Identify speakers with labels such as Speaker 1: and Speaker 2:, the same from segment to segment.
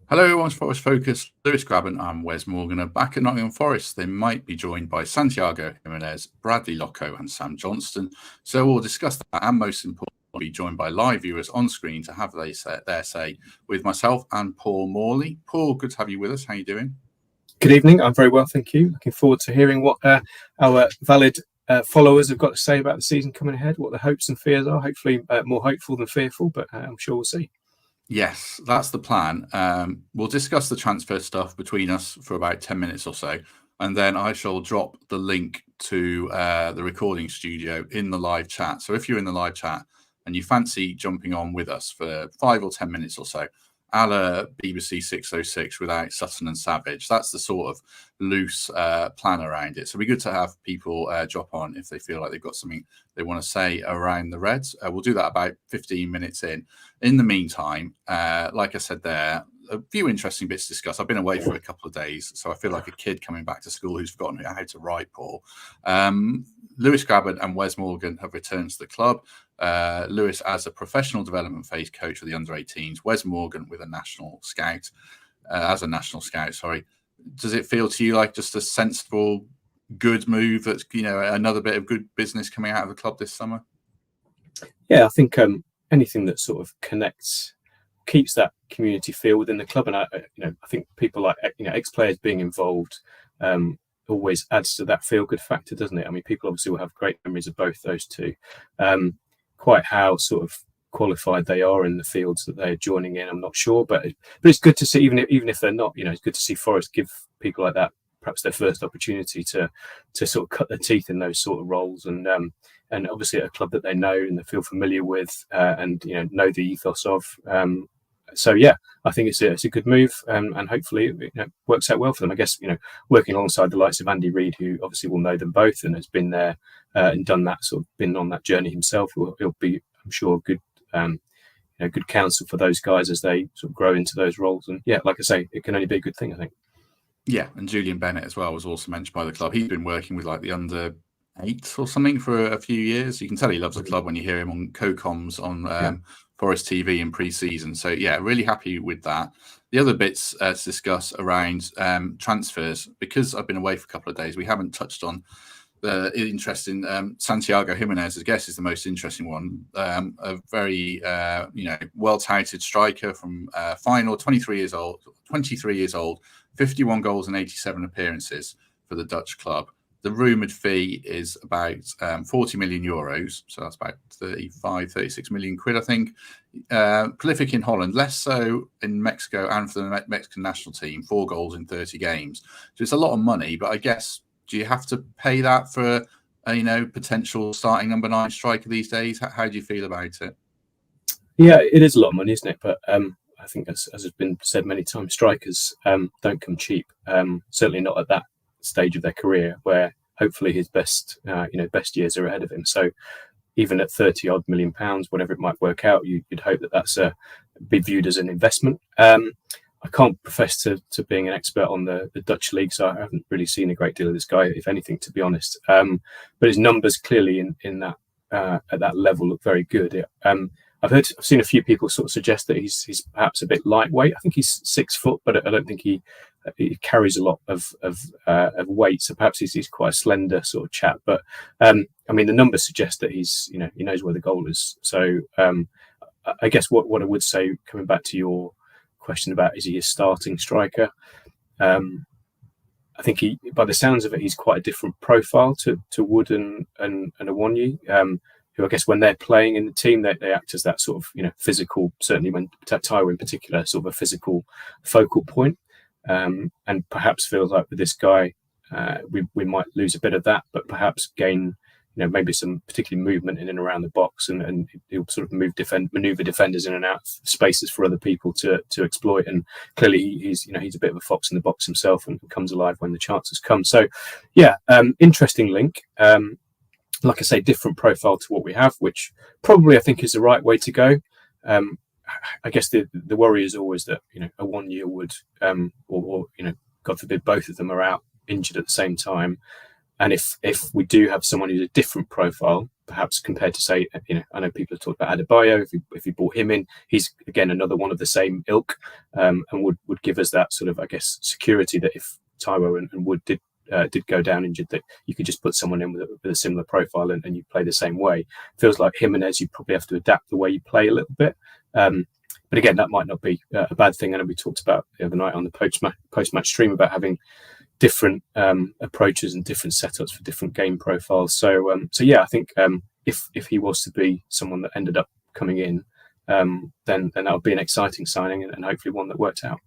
Speaker 1: Hello, everyone's Forest Focus. Lewis Grabban and Wes Morgan are back at Nottingham Forest. They might be joined by Santiago Gimenez, Bradley Locko, and Sam Johnstone. So we'll discuss that, and most importantly, be joined by live viewers on screen to have their say with myself and Paul Morley. Paul, good to have you with us. How are you doing?
Speaker 2: Good evening. I'm very well, thank you. Looking forward to hearing what our valid followers have got to say about the season coming ahead, what the hopes and fears are. Hopefully more hopeful than fearful, but I'm sure we'll see.
Speaker 1: Yes, that's the plan. We'll discuss the transfer stuff between us for about 10 minutes or so, and then I shall drop the link to the recording studio in the live chat. So if you're in the live chat and you fancy jumping on with us for 5 or 10 minutes or so, a la BBC 606 without Sutton and Savage, that's the sort of loose plan around it. So it'd be good to have people drop on if they feel like they've got something they want to say around the Reds. We'll do that about 15 minutes in. In the meantime, like I said there, a few interesting bits to discuss. I've been away for a couple of days, so I feel like a kid coming back to school who's forgotten how to write, Paul. Lewis Grabban and Wes Morgan have returned to the club. Lewis as a professional development phase coach for the under-18s. Wes Morgan with a national scout, as a national scout, sorry. Does it feel to you like just a sensible, good move that's, another bit of good business coming out of the club this summer?
Speaker 2: Yeah, I think anything that sort of keeps that community feel within the club, and I think people like ex-players being involved always adds to that feel-good factor, doesn't it? I mean, people obviously will have great memories of both those two. Quite how sort of qualified they are in the fields that they're joining in, I'm not sure, but it's good to see, even if they're not, it's good to see Forest give people like that perhaps their first opportunity to sort of cut their teeth in those sort of roles, and obviously at a club that they know and they feel familiar with, and know the ethos of. So yeah, I think it's a good move, and hopefully it works out well for them. I guess working alongside the likes of Andy Reid, who obviously will know them both and has been there and done that, sort of been on that journey himself. He'll be, I'm sure, good good counsel for those guys as they sort of grow into those roles. And yeah, like I say, it can only be a good thing, I think.
Speaker 1: Yeah, and Julian Bennett as well was also mentioned by the club. He's been working with like the under-8 or something for a few years. You can tell he loves the club when you hear him on co-coms on Forest TV in pre-season. So yeah, really happy with that. The other bits to discuss around transfers, because I've been away for a couple of days, we haven't touched on the interesting Santiago Gimenez, I guess, is the most interesting one. A very well-touted striker from Feyenoord, 23 years old, 51 goals and 87 appearances for the Dutch club. The rumoured fee is about 40 million euros, so that's about 36 million quid, I think. Prolific in Holland, less so in Mexico and for the Mexican national team, 4 goals in 30 games. So it's a lot of money, but I guess, do you have to pay that for a potential starting number 9 striker these days? How do you feel about it?
Speaker 2: Yeah, it is a lot of money, isn't it? But I think, as has been said many times, strikers don't come cheap. Certainly not at that stage of their career, where hopefully his best years are ahead of him. So even at 30 odd million pounds, whatever it might work out, you'd hope that that's be viewed as an investment. I can't profess to being an expert on the Dutch league, so I haven't really seen a great deal of this guy, if anything, to be honest. But his numbers clearly in that at that level look very good. I've seen a few people sort of suggest that he's perhaps a bit lightweight. I think he's 6 foot, but I don't think he carries a lot of weight. So perhaps he's quite a slender sort of chap. But I mean, the numbers suggest that he knows where the goal is. So I guess what I would say, coming back to your question about is he a starting striker, I think by the sounds of it, he's quite a different profile to Wood and Awoniyi, who I guess when they're playing in the team, they act as that sort of physical, certainly when Taiwo in particular, sort of a physical focal point, and perhaps feels like with this guy we might lose a bit of that, but perhaps gain maybe some particular movement in and around the box, and he'll sort of maneuver defenders in and out of spaces for other people to exploit. And clearly he's a bit of a fox in the box himself and comes alive when the chances come. So yeah, interesting link. Like I say, different profile to what we have, which probably I think is the right way to go. I guess the worry is always that a 1 year would or God forbid both of them are out injured at the same time. And if we do have someone who's a different profile, perhaps compared to, say, I know people have talked about Adebayo. If you brought him in, he's again another one of the same ilk, and would give us that sort of, I guess, security that if Taiwo and Wood did go down injured, that you could just put someone in with a similar profile and you play the same way. Feels like Gimenez, you probably have to adapt the way you play a little bit. But again, that might not be a bad thing. I know we talked about the other night on the post-match stream about having different approaches and different setups for different game profiles. So yeah, I think if he was to be someone that ended up coming in, then that would be an exciting signing and hopefully one that worked out.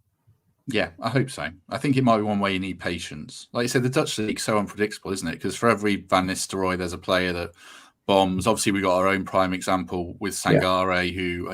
Speaker 1: Yeah, I hope so. I think it might be one way you need patience. Like you said, the Dutch league's so unpredictable, isn't it? Because for every Van Nistelrooy, there's a player that bombs. Obviously, we got our own prime example with Sangare, who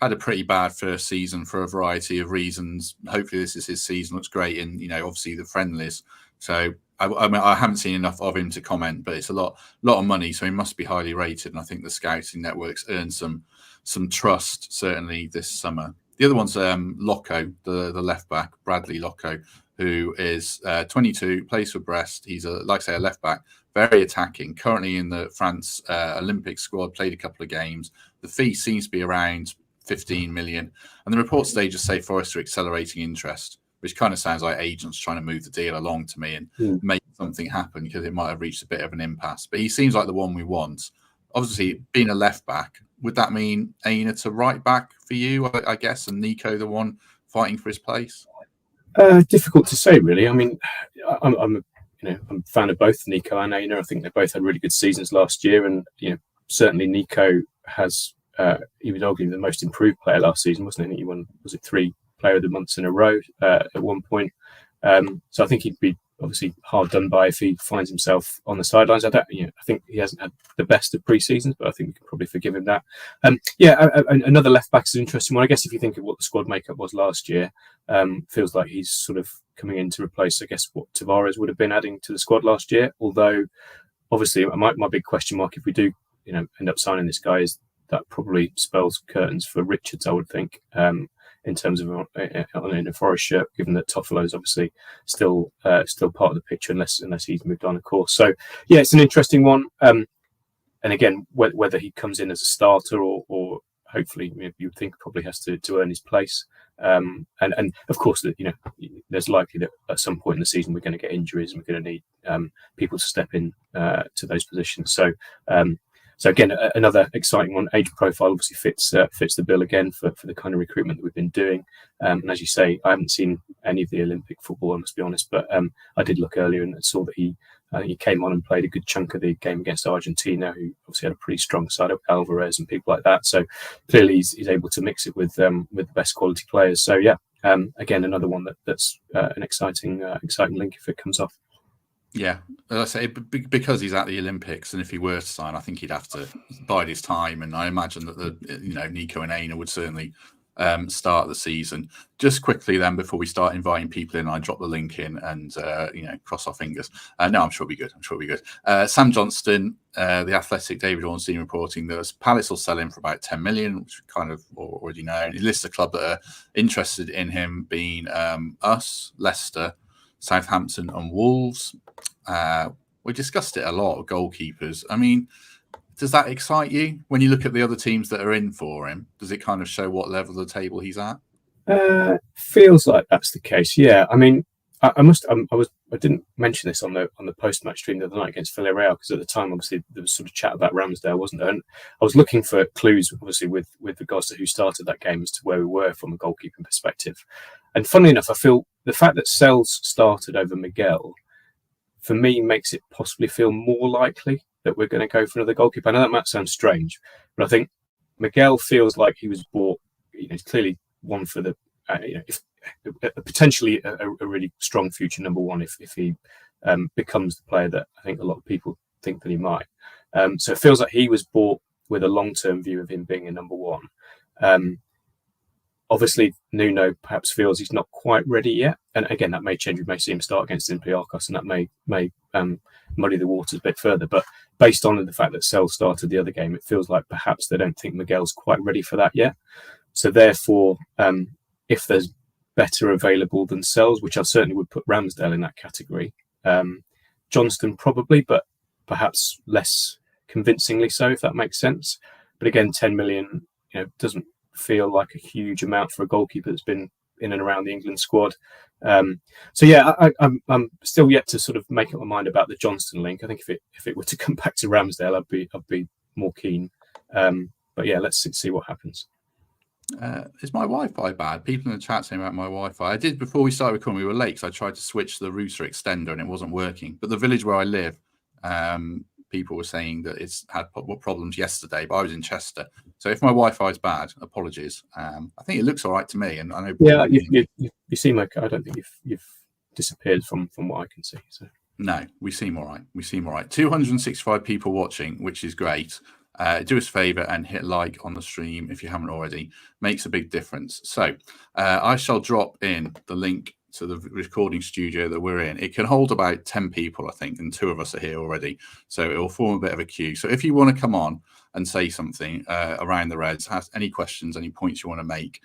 Speaker 1: had a pretty bad first season for a variety of reasons. Hopefully, this is his season. Looks great in obviously the friendlies. So I haven't seen enough of him to comment, but it's a lot of money, so he must be highly rated. And I think the scouting networks earned some trust certainly this summer. The other one's Locko, the left back, Bradley Locko, who is 22, plays for Brest. He's a left back, very attacking. Currently in the France Olympic squad, played a couple of games. The fee seems to be around 15 million, and the reports today just say Forest are accelerating interest, which kind of sounds like agents trying to move the deal along to me and make something happen because it might have reached a bit of an impasse. But he seems like the one we want. Obviously, being a left back, would that mean Aina to right back for you, I guess, and Nico the one fighting for his place?
Speaker 2: Difficult to say, really. I mean, I'm a fan of both Nico and Aina. I think they both had really good seasons last year, and certainly Nico has. He was arguably the most improved player last season, wasn't he? He won, was it 3 Player of the Months in a row at one point. So I think he'd be obviously hard done by if he finds himself on the sidelines. I think he hasn't had the best of pre-seasons, but I think we can probably forgive him that. Another left back is an interesting one. I guess if you think of what the squad makeup was last year, feels like he's sort of coming in to replace, I guess, what Tavares would have been adding to the squad last year. Although, obviously, my big question mark if we do, end up signing this guy is that probably spells curtains for Richards, I would think. In terms of in a Forest shirt, given that Toffolo is obviously still part of the picture, unless he's moved on, of course. So yeah, it's an interesting one. And again, whether he comes in as a starter or hopefully you would think probably has to earn his place. And of course that there's likely that at some point in the season we're going to get injuries and we're going to need people to step in to those positions. So again, another exciting one. Age profile obviously fits the bill again for the kind of recruitment that we've been doing. And as you say, I haven't seen any of the Olympic football, I must be honest, but I did look earlier and saw that he came on and played a good chunk of the game against Argentina, who obviously had a pretty strong side of Alvarez and people like that. So clearly he's able to mix it with the best quality players. So yeah, again, another one that's an exciting link if it comes off.
Speaker 1: Yeah, as I say, because he's at the Olympics, and if he were to sign, I think he'd have to bide his time. And I imagine that Nico and Aina would certainly start the season. Just quickly, then, before we start inviting people in, I drop the link in and cross our fingers. No, I'm sure it'll be good. Sam Johnstone, the Athletic, David Ornstein reporting that Palace will sell him for about 10 million, which we kind of already know. He lists a club that are interested in him, being us, Leicester, Southampton, and Wolves. We discussed it a lot, goalkeepers. I mean, does that excite you when you look at the other teams that are in for him? Does it kind of show what level of the table he's at?
Speaker 2: Feels like that's the case. Yeah, I mean, I didn't mention this on the post-match stream the other night against Villarreal because at the time, obviously, there was sort of chat about Ramsdale, wasn't there? And I was looking for clues, obviously, with regards to who started that game as to where we were from a goalkeeping perspective. And funnily enough, I feel the fact that Sells started over Miguel, for me, makes it possibly feel more likely that we're going to go for another goalkeeper. I know that might sound strange, but I think Miguel feels like he was bought. He's clearly one for the, potentially a really strong future number one if he becomes the player that I think a lot of people think that he might. So it feels like he was bought with a long-term view of him being a number one. Obviously, Nuno perhaps feels he's not quite ready yet. And again, that may change. We may see him start against Olympiacos and that may muddy the waters a bit further. But based on the fact that Sells started the other game, it feels like perhaps they don't think Miguel's quite ready for that yet. So therefore, if there's better available than Sells, which I certainly would put Ramsdale in that category, Johnstone probably, but perhaps less convincingly so, if that makes sense. But again, 10 million, doesn't feel like a huge amount for a goalkeeper that's been in and around the England squad. So yeah, I'm still yet to sort of make up my mind about the Johnstone link. I think if it were to come back to Ramsdale, I'd be more keen. But yeah, let's see what happens.
Speaker 1: Is my Wi-Fi bad? People in the chat saying about my Wi-Fi. I did before we started recording. We were late, so I tried to switch the router extender and it wasn't working. But the village where I live, people were saying that it's had problems yesterday. But I was in Chester, so if my Wi-Fi is bad, apologies. I think it looks all right to me, and I know.
Speaker 2: Yeah, you seem okay. I don't think you've disappeared from what I can see. So
Speaker 1: no, we seem all right. 265 people watching, which is great. Do us a favour and hit like on the stream if you haven't already. Makes a big difference. So I shall drop in the link to the recording studio that we're in. It can hold about 10 people, I think, and 2 of us are here already. So it will form a bit of a queue. So if you want to come on and say something around the Reds, have any questions, any points you want to make,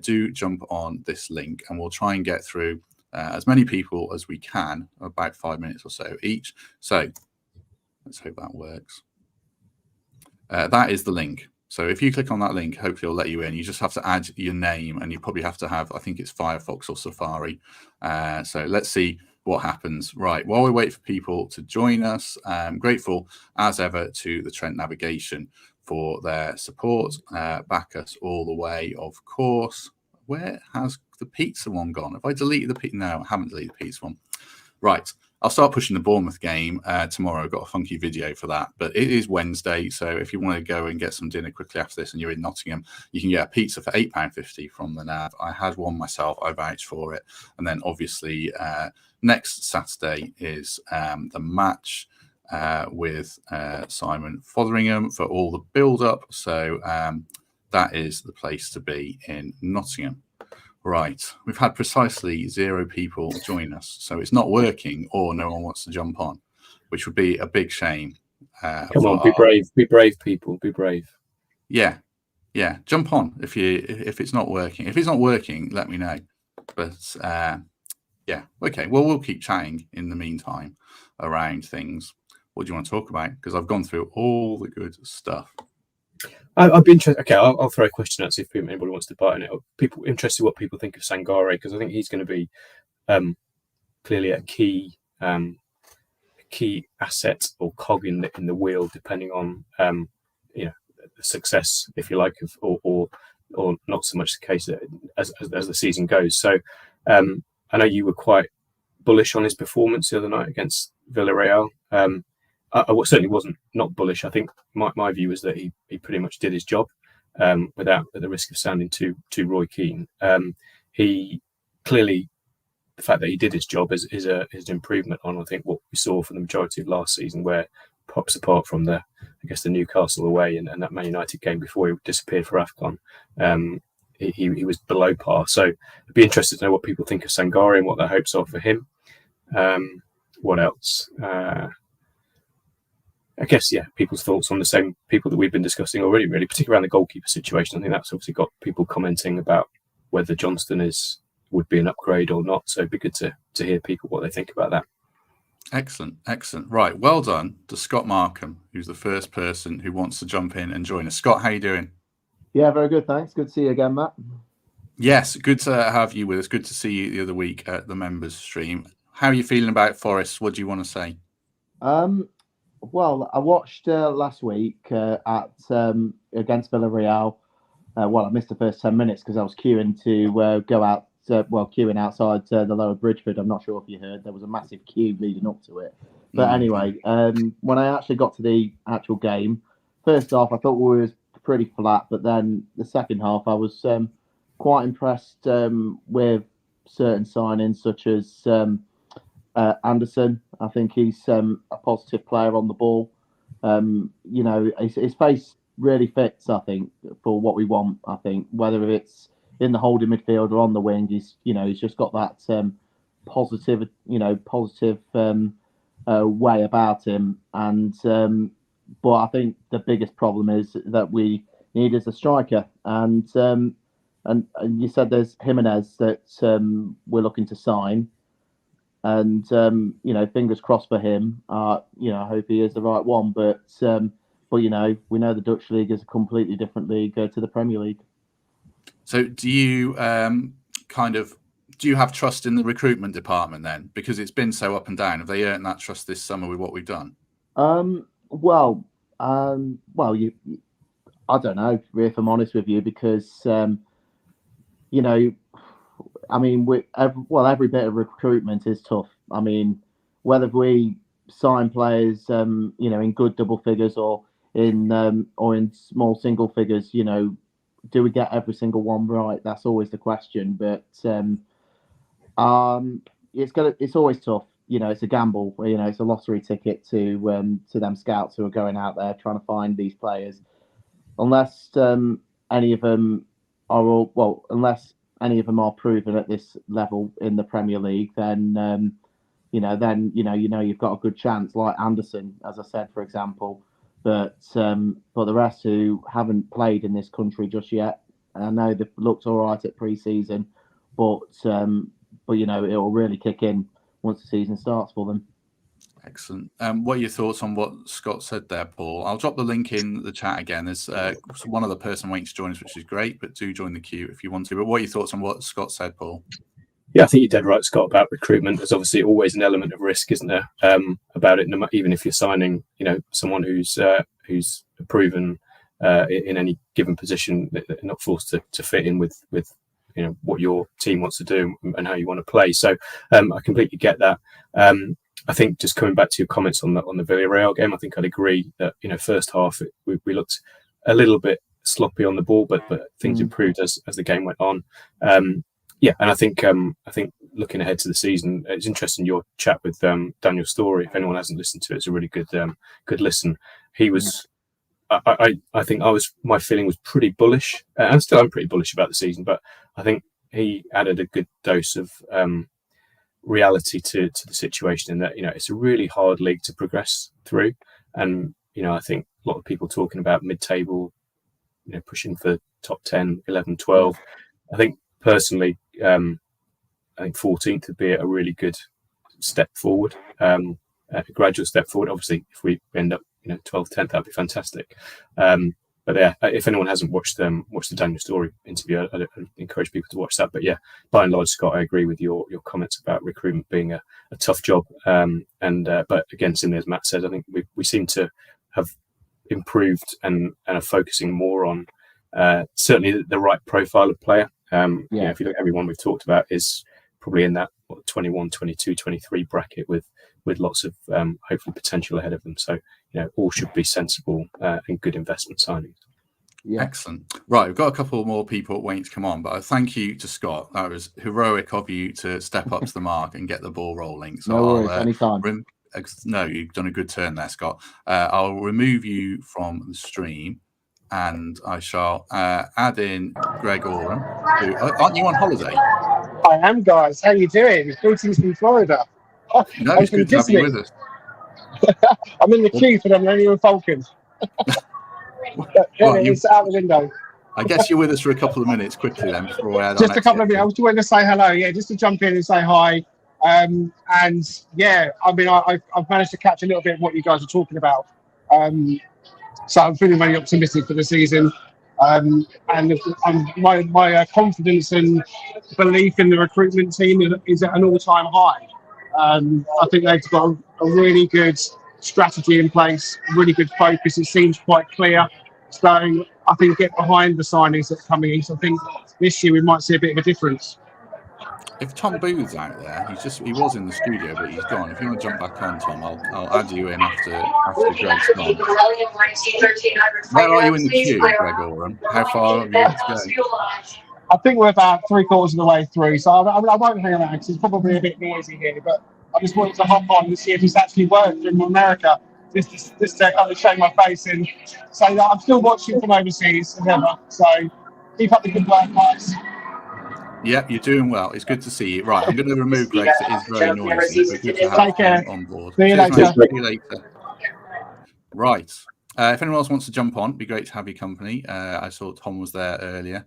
Speaker 1: do jump on this link and we'll try and get through as many people as we can, about 5 minutes or so each. So let's hope that works. That is the link. So if you click on that link, hopefully it'll let you in. You just have to add your name and you probably have to have, I think it's Firefox or Safari. So let's see what happens. Right, while we wait for people to join us, I'm grateful as ever to the Trent Navigation for their support. Back us all the way, of course. Where has the pizza one gone? Have I deleted the pizza? No, I haven't deleted the pizza one. Right. I'll start pushing the Bournemouth game tomorrow. I've got a funky video for that. But it is Wednesday, so if you want to go and get some dinner quickly after this and you're in Nottingham, you can get a pizza for £8.50 from the Nav. I had one myself. I vouched for it. And then obviously next Saturday is the match with Simon Fotheringham for all the build-up. So that is the place to be in Nottingham. Right, we've had precisely 0 people join us, so it's not working, or no one wants to jump on, which would be a big shame.
Speaker 2: Come on, be brave, people, be brave.
Speaker 1: Yeah, jump on if it's not working. If it's not working, let me know. But yeah, okay. Well, we'll keep chatting in the meantime around things. What do you want to talk about? Because I've gone through all the good stuff.
Speaker 2: I'd be interested. Okay, I'll throw a question out, see if anybody wants to bite on it. People interested what people think of Sangare, because I think he's going to be clearly a key asset or cog in the wheel, depending on the success, if you like, or not so much the case as the season goes. So I know you were quite bullish on his performance the other night against Villarreal. I certainly wasn't not bullish. I think my view was that he pretty much did his job without at the risk of sounding too Roy Keane. He clearly, the fact that he did his job is an improvement on, I think, what we saw for the majority of last season, where perhaps apart from the Newcastle away and that Man United game before he disappeared for AFCON, he was below par. So I'd be interested to know what people think of Sangare and what their hopes are for him. What else? I guess, people's thoughts on the same people that we've been discussing already, really, particularly around the goalkeeper situation. I think that's obviously got people commenting about whether Johnstone would be an upgrade or not. So it'd be good to hear people what they think about that.
Speaker 1: Excellent. Right, well done to Scott Markham, who's the first person who wants to jump in and join us. Scott, how you doing?
Speaker 3: Yeah, very good, thanks. Good to see you again, Matt.
Speaker 1: Yes, good to have you with us. Good to see you the other week at the members stream. How are you feeling about Forest? What do you want to say?
Speaker 3: Well, I watched last week at against Villarreal. I missed the first 10 minutes because I was queuing to go out. Queuing outside the Lower Bridgeford. I'm not sure if you heard. There was a massive queue leading up to it. But anyway, when I actually got to the actual game, first half I thought we was pretty flat, but then the second half I was quite impressed with certain signings such as Anderson. I think he's a positive player on the ball. His face really fits, I think, for what we want. I think whether it's in the holding midfield or on the wing, he's just got that positive way about him. And but I think the biggest problem is that we need is a striker. And you said there's Gimenez that we're looking to sign. And fingers crossed for him. I hope he is the right one. But we know the Dutch league is a completely different league to the Premier League.
Speaker 1: So do you do you have trust in the recruitment department then? Because it's been so up and down. Have they earned that trust this summer with what we've done?
Speaker 3: I don't know, if I'm honest with you, because every bit of recruitment is tough. I mean, whether we sign players, in good double figures or in small single figures, do we get every single one right? That's always the question. But it's always tough. It's a gamble. It's a lottery ticket to them scouts who are going out there trying to find these players. Unless any of them are proven at this level in the Premier League, then you've got a good chance. Like Anderson, as I said, for example. But the rest who haven't played in this country just yet, I know they've looked all right at pre-season, but it'll really kick in once the season starts for them.
Speaker 1: Excellent. What are your thoughts on what Scott said there, Paul? I'll drop the link in the chat again. There's one other person waiting to join us, which is great, but do join the queue if you want to. But what are your thoughts on what Scott said, Paul?
Speaker 2: Yeah, I think you're dead right, Scott, about recruitment. There's obviously always an element of risk, isn't there, about it, even if you're signing, someone who's proven in any given position, they're not forced to fit in with what your team wants to do and how you want to play. So I completely get that. I think just coming back to your comments on the Villarreal game, I think I'd agree that first half we looked a little bit sloppy on the ball, but things improved as the game went on. And I think looking ahead to the season, it's interesting your chat with Daniel Story. If anyone hasn't listened to it, it's a really good listen. He was. I think my feeling was pretty bullish, and still I'm pretty bullish about the season. But I think he added a good dose of reality to the situation, in that it's a really hard league to progress through, and I think a lot of people talking about mid-table, pushing for top 10, 11, 12. I think personally, I think 14th would be a really good step forward, a gradual step forward. Obviously, if we end up 12th, 10th, that'd be fantastic. But yeah, if anyone hasn't watched the Daniel Story interview, I'd encourage people to watch that. But yeah, by and large, Scott, I agree with your comments about recruitment being a tough job. But again, similarly as Matt said, I think we seem to have improved and are focusing more on certainly the right profile of player. If you look at everyone we've talked about is probably in that 21, 22, 23 bracket with lots of hopefully potential ahead of them. So, all should be sensible and good investment signings.
Speaker 3: Yeah.
Speaker 1: Excellent. Right, we've got a couple more people waiting to come on, but I thank you to Scott. That was heroic of you to step up to the mark and get the ball rolling. So
Speaker 3: no worries, anytime.
Speaker 1: No, you've done a good turn there, Scott. I'll remove you from the stream, and I shall add in Greg Oram. Aren't you on holiday?
Speaker 4: I am, guys. How you doing? Greetings from Florida.
Speaker 1: No, it's good to have you with us.
Speaker 4: I'm in the queue for the Millennium Falcon. It's out the window.
Speaker 1: I guess you're with us for a couple of minutes quickly then before we add
Speaker 4: just a couple of minutes. I was just wanting to say hello. Yeah, just to jump in and say hi. And yeah, I mean, I've managed to catch a little bit of what you guys are talking about. So I'm feeling very optimistic for the season. And my confidence and belief in the recruitment team is at an all-time high. I think they've got a really good strategy in place, really good focus. It seems quite clear. So I think get behind the signings that are coming in. So I think this year we might see a bit of a difference.
Speaker 1: If Tom Booth's out there, he was in the studio, but he's gone. If you want to jump back on, Tom, I'll add you in after Greg's gone. Where are you in the queue, Greg Oram? How far have you got to go?
Speaker 4: I think we're about 3/4 of the way through, so I won't hang around because it's probably a bit noisy here. But I just wanted to hop on and see if it's actually worked from America. Just to kind of show my face and say that I'm still watching from overseas and ever. So keep up the good work, guys.
Speaker 1: Yep, you're doing well. It's good to see you. Right, I'm going to remove Greg because it is very noisy, but good to have him on board.
Speaker 4: See you later.
Speaker 1: See you later. Right. If anyone else wants to jump on, it'd be great to have your company. I saw Tom was there earlier.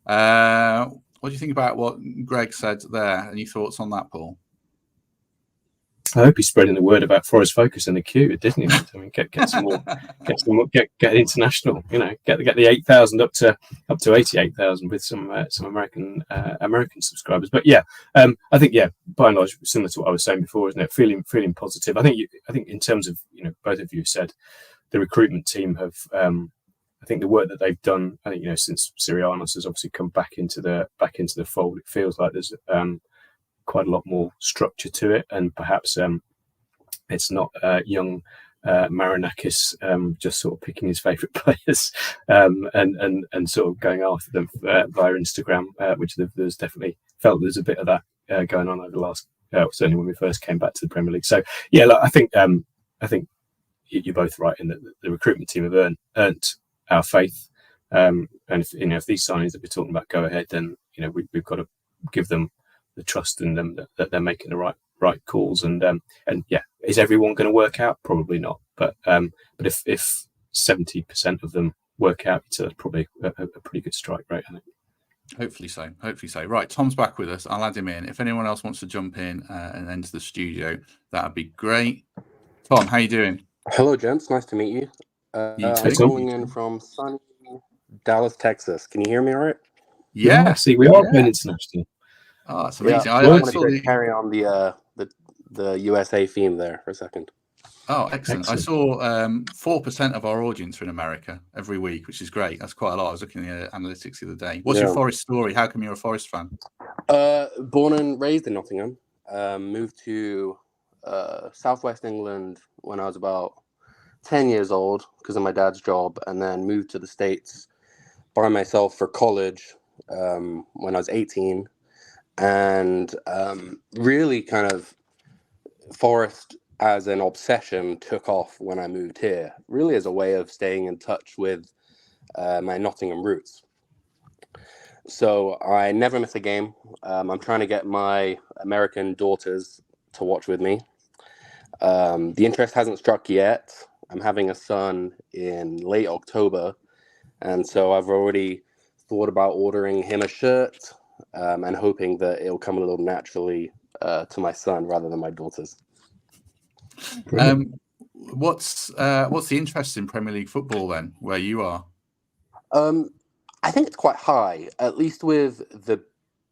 Speaker 1: What do you think about what Greg said there? Any thoughts on that, Paul?
Speaker 2: I hope he's spreading the word about Forest Focus in the queue at Disneyland. I mean, get some more, get international. You know, get the 8,000 up to 88,000 with some American subscribers. But yeah, I think by and large similar to what I was saying before, isn't it? Feeling positive. I think in terms of both of you said the recruitment team have. I think the work that they've done. I think since Sirianos has obviously come back into the fold, it feels like there's quite a lot more structure to it, and perhaps it's not young Marinakis just sort of picking his favourite players and sort of going after them via Instagram, which there's definitely felt there's a bit of that going on over the last certainly when we first came back to the Premier League. So yeah, look, I think you're both right in that the recruitment team have earned our faith, and if these signings that we're talking about go ahead, then we've got to give them the trust in them that they're making the right calls, and yeah, is everyone going to work out? Probably not, but if 70% of them work out, it's probably a pretty good strike rate, I think.
Speaker 1: Hopefully so. Right, Tom's back with us. I'll add him in. If anyone else wants to jump in and enter the studio, that'd be great. Tom, how you doing?
Speaker 5: Hello, gents. Nice to meet you. I'm calling in from sunny Dallas, Texas. Can you hear me all right?
Speaker 1: Yeah.
Speaker 2: See, we are playing international.
Speaker 1: Oh, that's amazing.
Speaker 5: Yeah, I wanted to carry on the USA theme there for a second.
Speaker 1: Oh, excellent. I saw 4% of our audience are in America every week, which is great. That's quite a lot. I was looking at the analytics the other day. What's your Forest story? How come you're a Forest fan?
Speaker 5: Born and raised in Nottingham. Moved to southwest England when I was about 10 years old because of my dad's job, and then moved to the States by myself for college when I was 18. And really kind of Forest as an obsession took off when I moved here, really as a way of staying in touch with my Nottingham roots. So I never miss a game. I'm trying to get my American daughters to watch with me. The interest hasn't struck yet. I'm having a son in late October, and so I've already thought about ordering him a shirt and hoping that it'll come a little naturally to my son rather than my daughters.
Speaker 1: What's the interest in Premier League football then, where you are?
Speaker 5: I think it's quite high, at least with the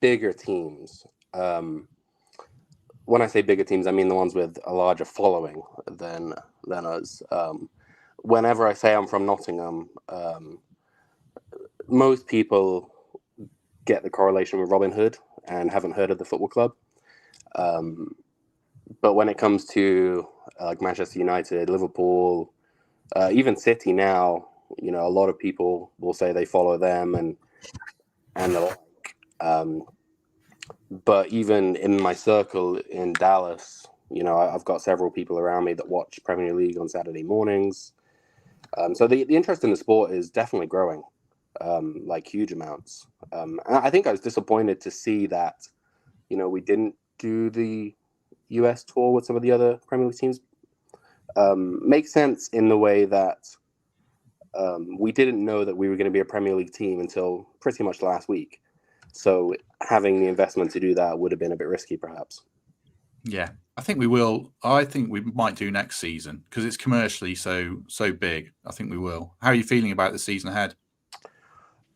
Speaker 5: bigger teams. When I say bigger teams, I mean the ones with a larger following than us. Whenever I say I'm from Nottingham, most people get the correlation with Robin Hood and haven't heard of the football club. But when it comes to like Manchester United, Liverpool, even City now, a lot of people will say they follow them and the like. But even in my circle in Dallas, I've got several people around me that watch Premier League on Saturday mornings. So the interest in the sport is definitely growing, like huge amounts. And I think I was disappointed to see that, we didn't do the US tour with some of the other Premier League teams. Makes sense in the way that we didn't know that we were going to be a Premier League team until pretty much last week. So having the investment to do that would have been a bit risky, perhaps.
Speaker 1: Yeah, I think we will. I think we might do next season because it's commercially so big. I think we will. How are you feeling about the season ahead?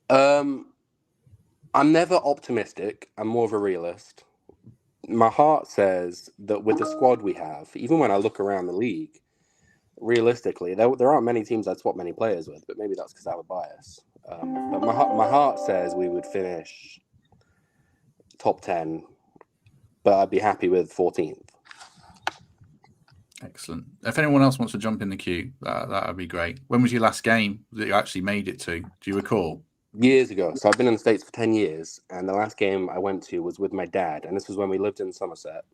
Speaker 5: I'm never optimistic. I'm more of a realist. My heart says that with the squad we have, even when I look around the league, realistically, there aren't many teams I'd swap many players with, but maybe that's because I have a bias. But my heart says we would finish top 10, but I'd be happy with 14th.
Speaker 1: Excellent. If anyone else wants to jump in the queue, that would be great. When was your last game that you actually made it to? Do you recall?
Speaker 5: Years ago. So I've been in the States for 10 years, and the last game I went to was with my dad, and this was when we lived in Somerset.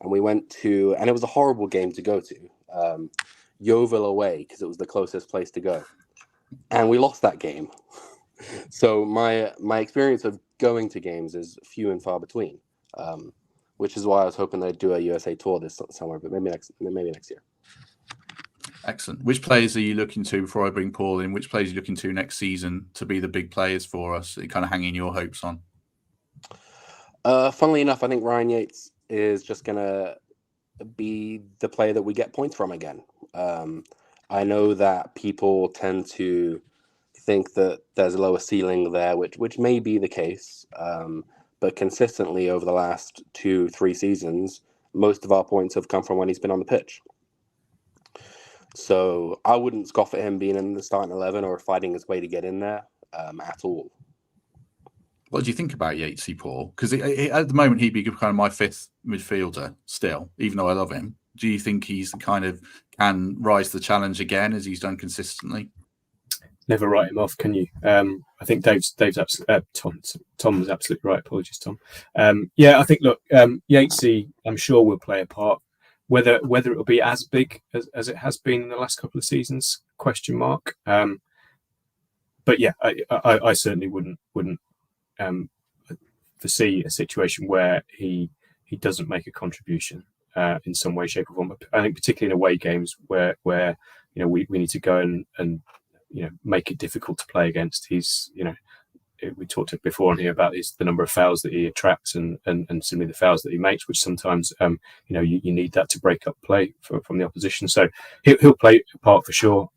Speaker 5: And we went to, and it was a horrible game to go to, Yeovil away, because it was the closest place to go. And we lost that game. So my experience of going to games is few and far between, which is why I was hoping they'd do a USA tour this summer, but maybe next year.
Speaker 1: Excellent. Which players are you looking to, before I bring Paul in, which players are you looking to next season to be the big players for us that you're kind of hanging your hopes on?
Speaker 5: Funnily enough, I think Ryan Yates is just going to be the player that we get points from again. I know that people tend to think that there's a lower ceiling there, which may be the case, but consistently over the last 2-3 seasons, most of our points have come from when he's been on the pitch. So I wouldn't scoff at him being in the starting 11 or fighting his way to get in there at all.
Speaker 1: What do you think about Yatesy, Paul? Because at the moment he'd be kind of my fifth midfielder still, even though I love him. Do you think he's the kind of can rise to the challenge again as he's done consistently?
Speaker 2: Never write him off, can you? I think Dave's absolutely Tom was absolutely right. Apologies, Tom. I think Yatesy, I'm sure will play a part. Whether it'll be as big as it has been in the last couple of seasons, question mark. But yeah, I certainly wouldn't foresee a situation where he doesn't make a contribution in some way, shape, or form. I think particularly in away games where we need to go and make it difficult to play against. He's we talked before on here about the number of fouls that he attracts and simply the fouls that he makes, which sometimes you need that to break up play from the opposition. So he'll play a part for sure.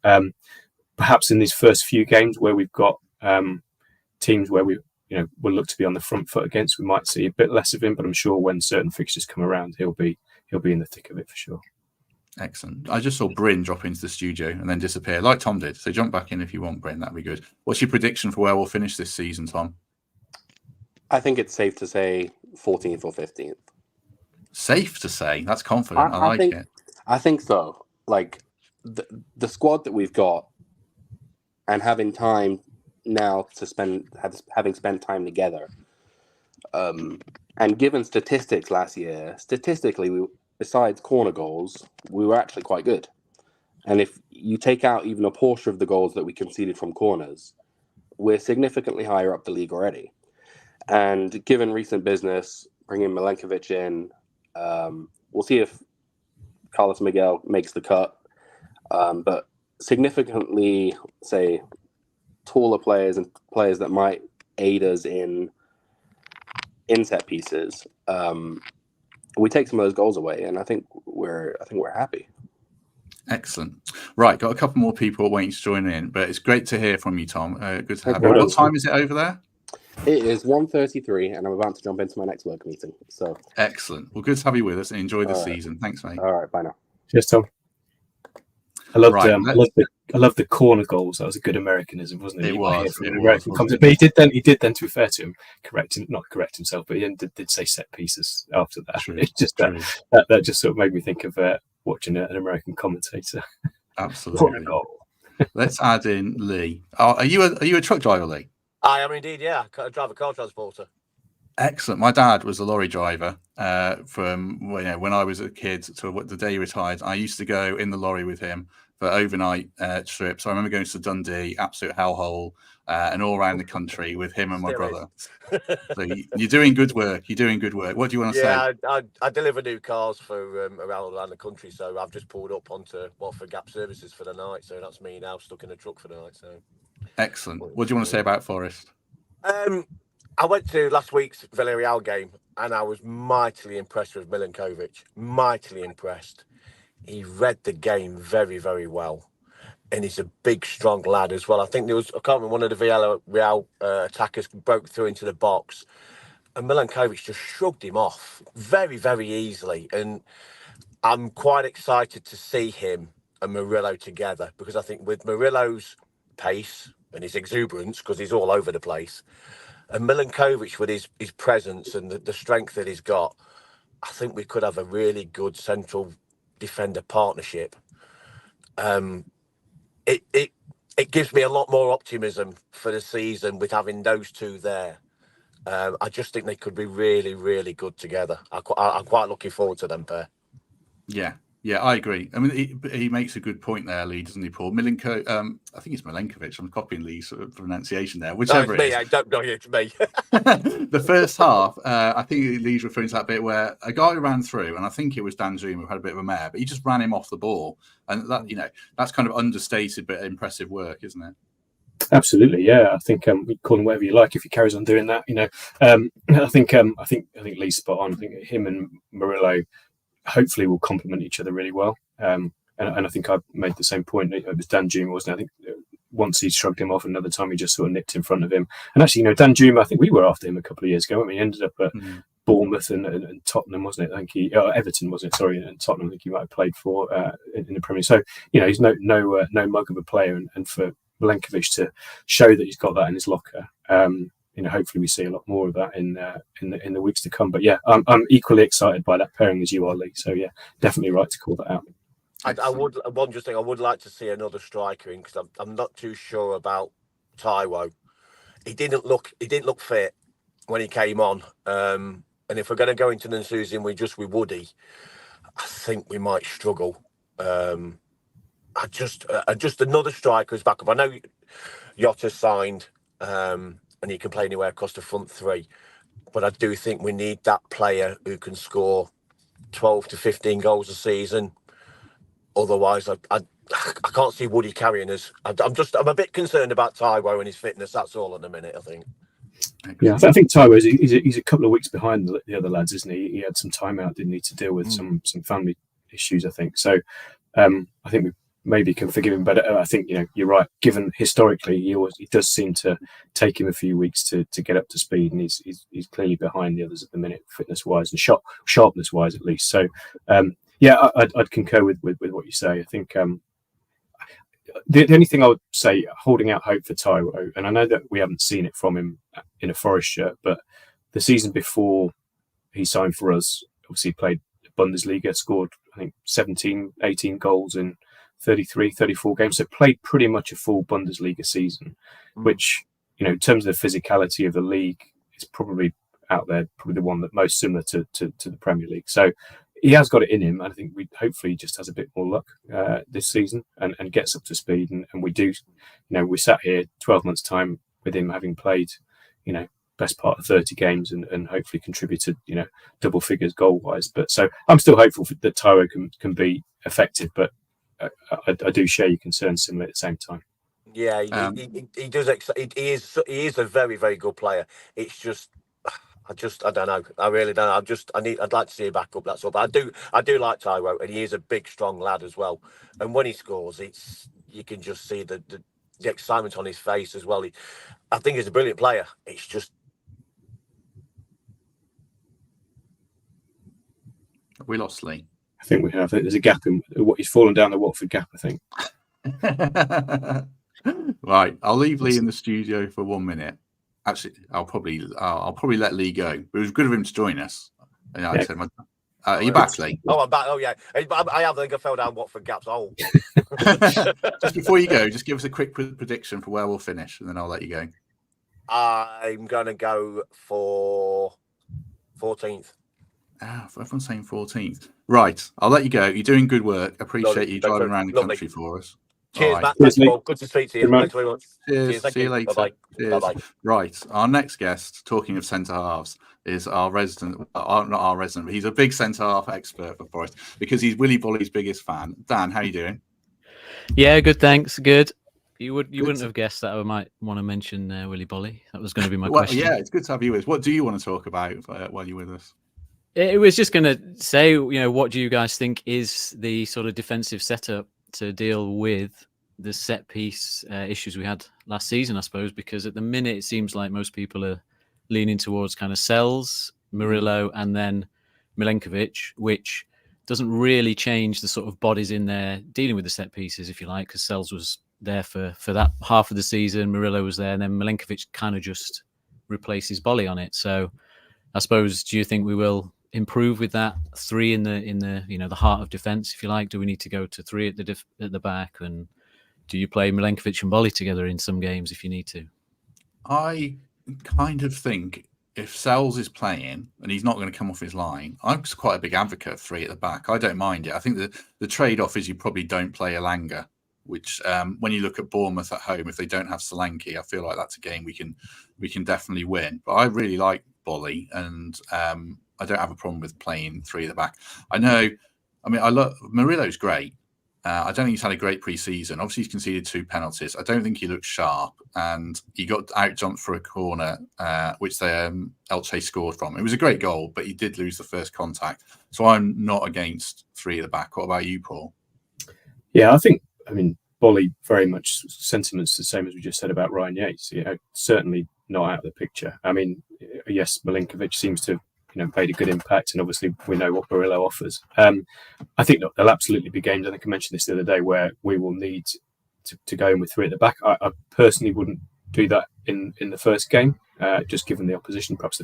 Speaker 2: Perhaps in these first few games where we've got teams where we'll look to be on the front foot against, we might see a bit less of him. But I'm sure when certain fixtures come around, he'll be in the thick of it for sure.
Speaker 1: Excellent. I just saw Bryn drop into the studio and then disappear, like Tom did. So jump back in if you want, Bryn. That'd be good. What's your prediction for where we'll finish this season, Tom?
Speaker 5: I think it's safe to say 14th or 15th.
Speaker 1: Safe to say? That's confident. I like it.
Speaker 5: I think so. Like the squad that we've got, and having time now to having spent time together, and given statistics last year, statistically, besides corner goals, we were actually quite good. And if you take out even a portion of the goals that we conceded from corners, we're significantly higher up the league already. And given recent business, bringing Milenkovic in, we'll see if Carlos Miguel makes the cut. But significantly, say, taller players and players that might aid us in set pieces, we take some of those goals away, and I think we're happy.
Speaker 1: Excellent. Right, got a couple more people waiting to join in, but it's great to hear from you, Tom. Good to have you. What time is it over there?
Speaker 5: It is 1:33, and I'm about to jump into my next work meeting. So
Speaker 1: excellent. Well, good to have you with us, and enjoy the season. Thanks, mate.
Speaker 5: All right, bye now.
Speaker 2: Cheers, Tom. I love the corner goals. That was a good Americanism, wasn't it?
Speaker 1: It was.
Speaker 2: But he did then, to be fair to him, not correct himself, but he did say set pieces after that.
Speaker 1: True,
Speaker 2: it's just that just sort of made me think of watching an American commentator.
Speaker 1: Absolutely. Let's add in Lee. Are you a truck driver, Lee?
Speaker 6: I am indeed. Yeah, I drive a car transporter.
Speaker 1: Excellent. My dad was a lorry driver from when I was a kid to the day he retired. I used to go in the lorry with him for overnight trips. I remember going to Dundee, absolute hellhole, and all around the country with him and my brother. So you're doing good work. What do you want to say?
Speaker 6: Yeah, I deliver new cars for around the country. So I've just pulled up onto Watford Gap Services for the night. So that's me now stuck in a truck for the night. So
Speaker 1: excellent. What do you want to say about Forest?
Speaker 6: I went to last week's Villarreal game and I was mightily impressed with Milenkovic. Mightily impressed. He read the game very, very well. And he's a big, strong lad as well. I think I can't remember, one of the Villarreal attackers broke through into the box. And Milenkovic just shrugged him off very, very easily. And I'm quite excited to see him and Murillo together, because I think with Murillo's pace and his exuberance, because he's all over the place, and Milenkovic with his presence and the strength that he's got, I think we could have a really good central defender partnership. It gives me a lot more optimism for the season with having those two there. I just think they could be really, really good together. I'm quite looking forward to them pair.
Speaker 1: Yeah, I agree. I mean, he makes a good point there, Lee, doesn't he, Paul? I think it's Milenkovic. I'm copying Lee's sort of pronunciation there. Whichever it is.
Speaker 6: I don't know. It's me.
Speaker 1: The first half, I think Lee's referring to that bit where a guy ran through, and I think it was Dan Zuma who had a bit of a mare, but he just ran him off the ball. And that, that's kind of understated but impressive work, isn't it?
Speaker 2: Absolutely, yeah. I think we call him whatever you like if he carries on doing that. I think Lee's spot on. I think him and Murillo hopefully will complement each other really well. And I think I made the same point. It was Dan Juma, wasn't it? I think once he shrugged him off, another time he just sort of nipped in front of him. And actually, Dan Juma, I think we were after him a couple of years ago. I mean, he ended up at Bournemouth and Tottenham, wasn't it? I think Everton, wasn't it? Sorry, and Tottenham. I think he might have played for in the Premier. So he's no mug of a player, and for Milenkovic to show that he's got that in his locker. Hopefully we see a lot more of that in the weeks to come. But yeah, I'm equally excited by that pairing as you are, Lee. So yeah, definitely right to call that out.
Speaker 6: I would like to see another striker in, because I'm not too sure about Taiwo. He didn't look fit when he came on. And if we're going to go into the season with Woody, I think we might struggle. Just another striker as backup. I know Yotta's signed, and he can play anywhere across the front three, but I do think we need that player who can score 12 to 15 goals a season. Otherwise, I can't see Woody carrying us. I'm a bit concerned about Taiwo and his fitness. That's all at the minute, I think.
Speaker 2: Yeah, I think Taiwo he's a couple of weeks behind the other lads, isn't he? He had some time out, didn't he, to deal with some family issues, I think. So I think we maybe can forgive him. But I think you're right. Given historically, he does seem to take him a few weeks to get up to speed, and he's clearly behind the others at the minute, fitness wise and sharpness wise at least. So I'd concur with what you say. I think the only thing I would say, holding out hope for Taiwo, and I know that we haven't seen it from him in a Forest shirt, but the season before he signed for us, obviously played Bundesliga, scored I think 17, 18 goals in 33, 34 games, so played pretty much a full Bundesliga season, which, in terms of the physicality of the league, is probably out there, probably the one that most similar to the Premier League. So he has got it in him. I think hopefully he just has a bit more luck this season and gets up to speed. And we do, we sat here 12 months' time with him having played, best part of 30 games and hopefully contributed, double figures goal-wise. But so I'm still hopeful that Taiwo can be effective, but I do share your concerns similarly at the same time.
Speaker 6: Yeah, he does. He is a very, very good player. It's just, I don't know. I really don't know. I'd like to see a backup. That's all. But I do like Taiwo, and he is a big, strong lad as well. And when he scores, you can just see the excitement on his face as well. I think he's a brilliant player. It's just.
Speaker 1: We lost Lee.
Speaker 2: I think we have. I think there's a gap in what he's fallen down the Watford gap, I think.
Speaker 1: Right, I'll leave Lee in the studio for 1 minute. Actually, I'll probably let Lee go. But it was good of him to join us. Are you back, Lee?
Speaker 6: Oh, I'm back. Oh, yeah. I think I fell down Watford Gap's hole.
Speaker 1: Just before you go, just give us a quick prediction for where we'll finish, and then I'll let you go.
Speaker 6: I'm going to go for 14th.
Speaker 1: Everyone's saying 14th. Right, I'll let you go. You're doing good work. Appreciate you driving around the country for us.
Speaker 6: Cheers,
Speaker 1: right.
Speaker 6: Matt. Good to speak to you. Thanks very much.
Speaker 1: Cheers. See you later.
Speaker 6: Bye-bye. Bye-bye.
Speaker 1: Right, our next guest, talking of centre halves, is our resident, not our resident, but he's a big centre half expert for Forest because he's Willy Bolly's biggest fan. Dan, how are you doing?
Speaker 7: Yeah, good, thanks. Good. You wouldn't have guessed that I might want to mention Willy Bolly. That was going to be my question.
Speaker 1: Yeah, it's good to have you with us. What do you want to talk about while you're with us?
Speaker 7: It was just going to say, what do you guys think is the sort of defensive setup to deal with the set piece issues we had last season, I suppose, because at the minute it seems like most people are leaning towards kind of Sells, Murillo, and then Milenkovic, which doesn't really change the sort of bodies in there dealing with the set pieces, if you like, because Sells was there for that half of the season, Murillo was there, and then Milenkovic kind of just replaces Bolly on it. So I suppose, do you think we will improve with that three in the the heart of defence, if you like? Do we need to go to three at the back, and do you play Milenkovic and Bolly together in some games if you need to?
Speaker 1: I kind of think if Sells is playing and he's not going to come off his line, I'm just quite a big advocate of three at the back. I don't mind it. I think the trade-off is you probably don't play Elanga, which when you look at Bournemouth at home, if they don't have Solanke, I feel like that's a game we can definitely win. But I really like Bolly, and I don't have a problem with playing three at the back. I love Murillo's great. I don't think he's had a great pre-season. Obviously, he's conceded 2 penalties. I don't think he looks sharp, and he got out-jumped for a corner, which Elche scored from. It was a great goal, but he did lose the first contact. So I'm not against 3 at the back. What about you, Paul?
Speaker 2: Yeah, I mean, Bolly very much sentiments the same as we just said about Ryan Yates. Certainly not out of the picture. I mean, yes, Milinkovic seems to made a good impact, and obviously we know what Murillo offers. I think there'll absolutely be games. I think I mentioned this the other day where we will need to go in with 3 at the back. I personally wouldn't do that in the first game, just given the opposition. Perhaps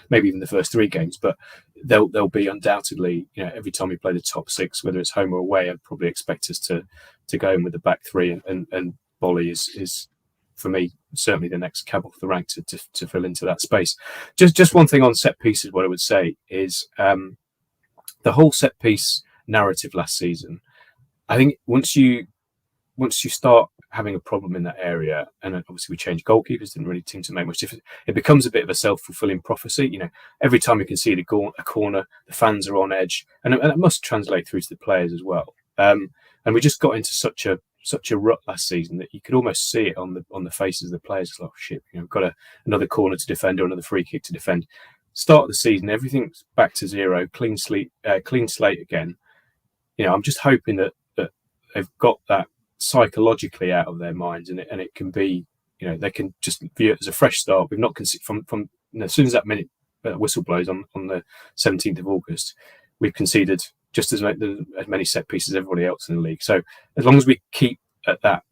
Speaker 2: maybe even the first 3 games, but there'll be undoubtedly every time we play the top 6, whether it's home or away, I'd probably expect us to go in with the back 3, and Bolly is for me certainly the next cab off the rank to fill into that space. Just one thing on set pieces, what I would say is the whole set piece narrative last season. I think once you start having a problem in that area, and obviously we changed goalkeepers, didn't really seem to make much difference. It becomes a bit of a self-fulfilling prophecy. Every time you can see a corner, the fans are on edge, and it must translate through to the players as well. And we just got into such a rut last season that you could almost see it on the faces of the players. It's like, oh, shit, we've got another corner to defend or another free kick to defend. Start of the season, everything's back to 0, clean slate again. I'm just hoping that they've got that psychologically out of their minds, and it can be, they can just view it as a fresh start. We've not from as soon as that minute whistle blows on the 17th of August, we've conceded just as many set pieces as everybody else in the league. So as long as we keep at that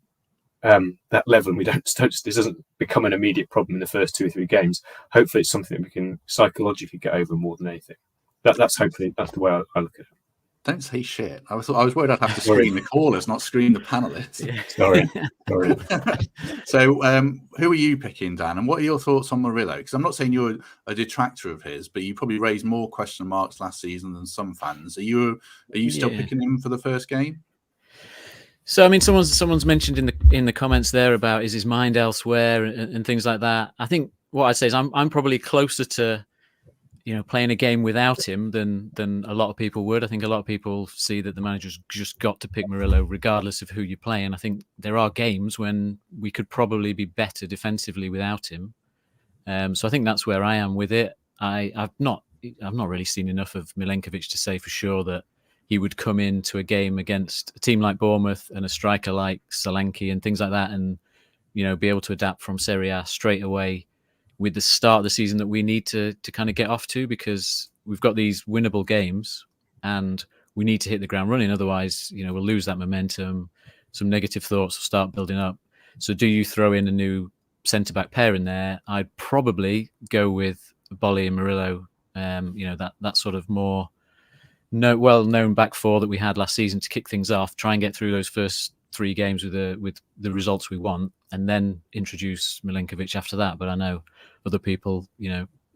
Speaker 2: level, and we don't this doesn't become an immediate problem in the first 2 or 3 games, hopefully it's something that we can psychologically get over more than anything. That's the way I look at it.
Speaker 1: Don't say shit. I was worried I'd have to screen the callers, not screen the panelists.
Speaker 2: Yeah. Sorry.
Speaker 1: So, who are you picking, Dan? And what are your thoughts on Murillo? Because I'm not saying you're a detractor of his, but you probably raised more question marks last season than some fans. Are you still picking him for the first game?
Speaker 7: So, I mean, someone's mentioned in the comments there about is his mind elsewhere and things like that. I think what I'd say is I'm probably closer to playing a game without him than a lot of people would. I think a lot of people see that the manager's just got to pick Murillo regardless of who you play. And I think there are games when we could probably be better defensively without him. So I think that's where I am with it. I've not really seen enough of Milinkovic to say for sure that he would come into a game against a team like Bournemouth and a striker like Solanke and things like that, and be able to adapt from Serie A straight away with the start of the season that we need to kind of get off to, because we've got these winnable games and we need to hit the ground running. Otherwise, we'll lose that momentum. Some negative thoughts will start building up. So do you throw in a new centre-back pair in there? I'd probably go with Bolly and Murillo, that sort of more well-known back 4 that we had last season to kick things off, try and get through those first 3 games with the results we want, and then introduce Milinkovic after that. But I know other people,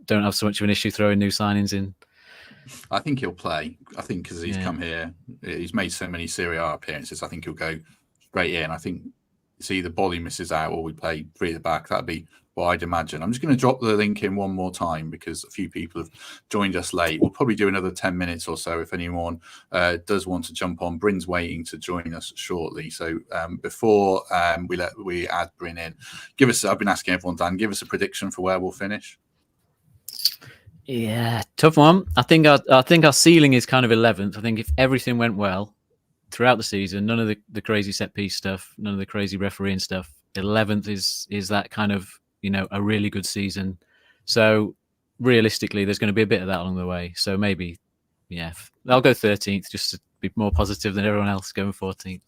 Speaker 7: don't have so much of an issue throwing new signings in.
Speaker 1: I think he'll play. I think because he's come here, he's made so many Serie A appearances. I think he'll go straight in. I think it's either Bolly misses out or we play 3 at the back. That'd be what I'd imagine. I'm just going to drop the link in one more time because a few people have joined us late. We'll probably do another 10 minutes or so if anyone does want to jump on. Bryn's waiting to join us shortly. So before we add Bryn in, I've been asking everyone, Dan, give us a prediction for where we'll finish.
Speaker 7: Yeah, tough one. I think our ceiling is kind of 11th. I think if everything went well throughout the season, none of the crazy set piece stuff, none of the crazy refereeing stuff, 11th is that kind of a really good season. So realistically, there's going to be a bit of that along the way. So maybe, I'll go 13th just to be more positive than everyone else going 14th.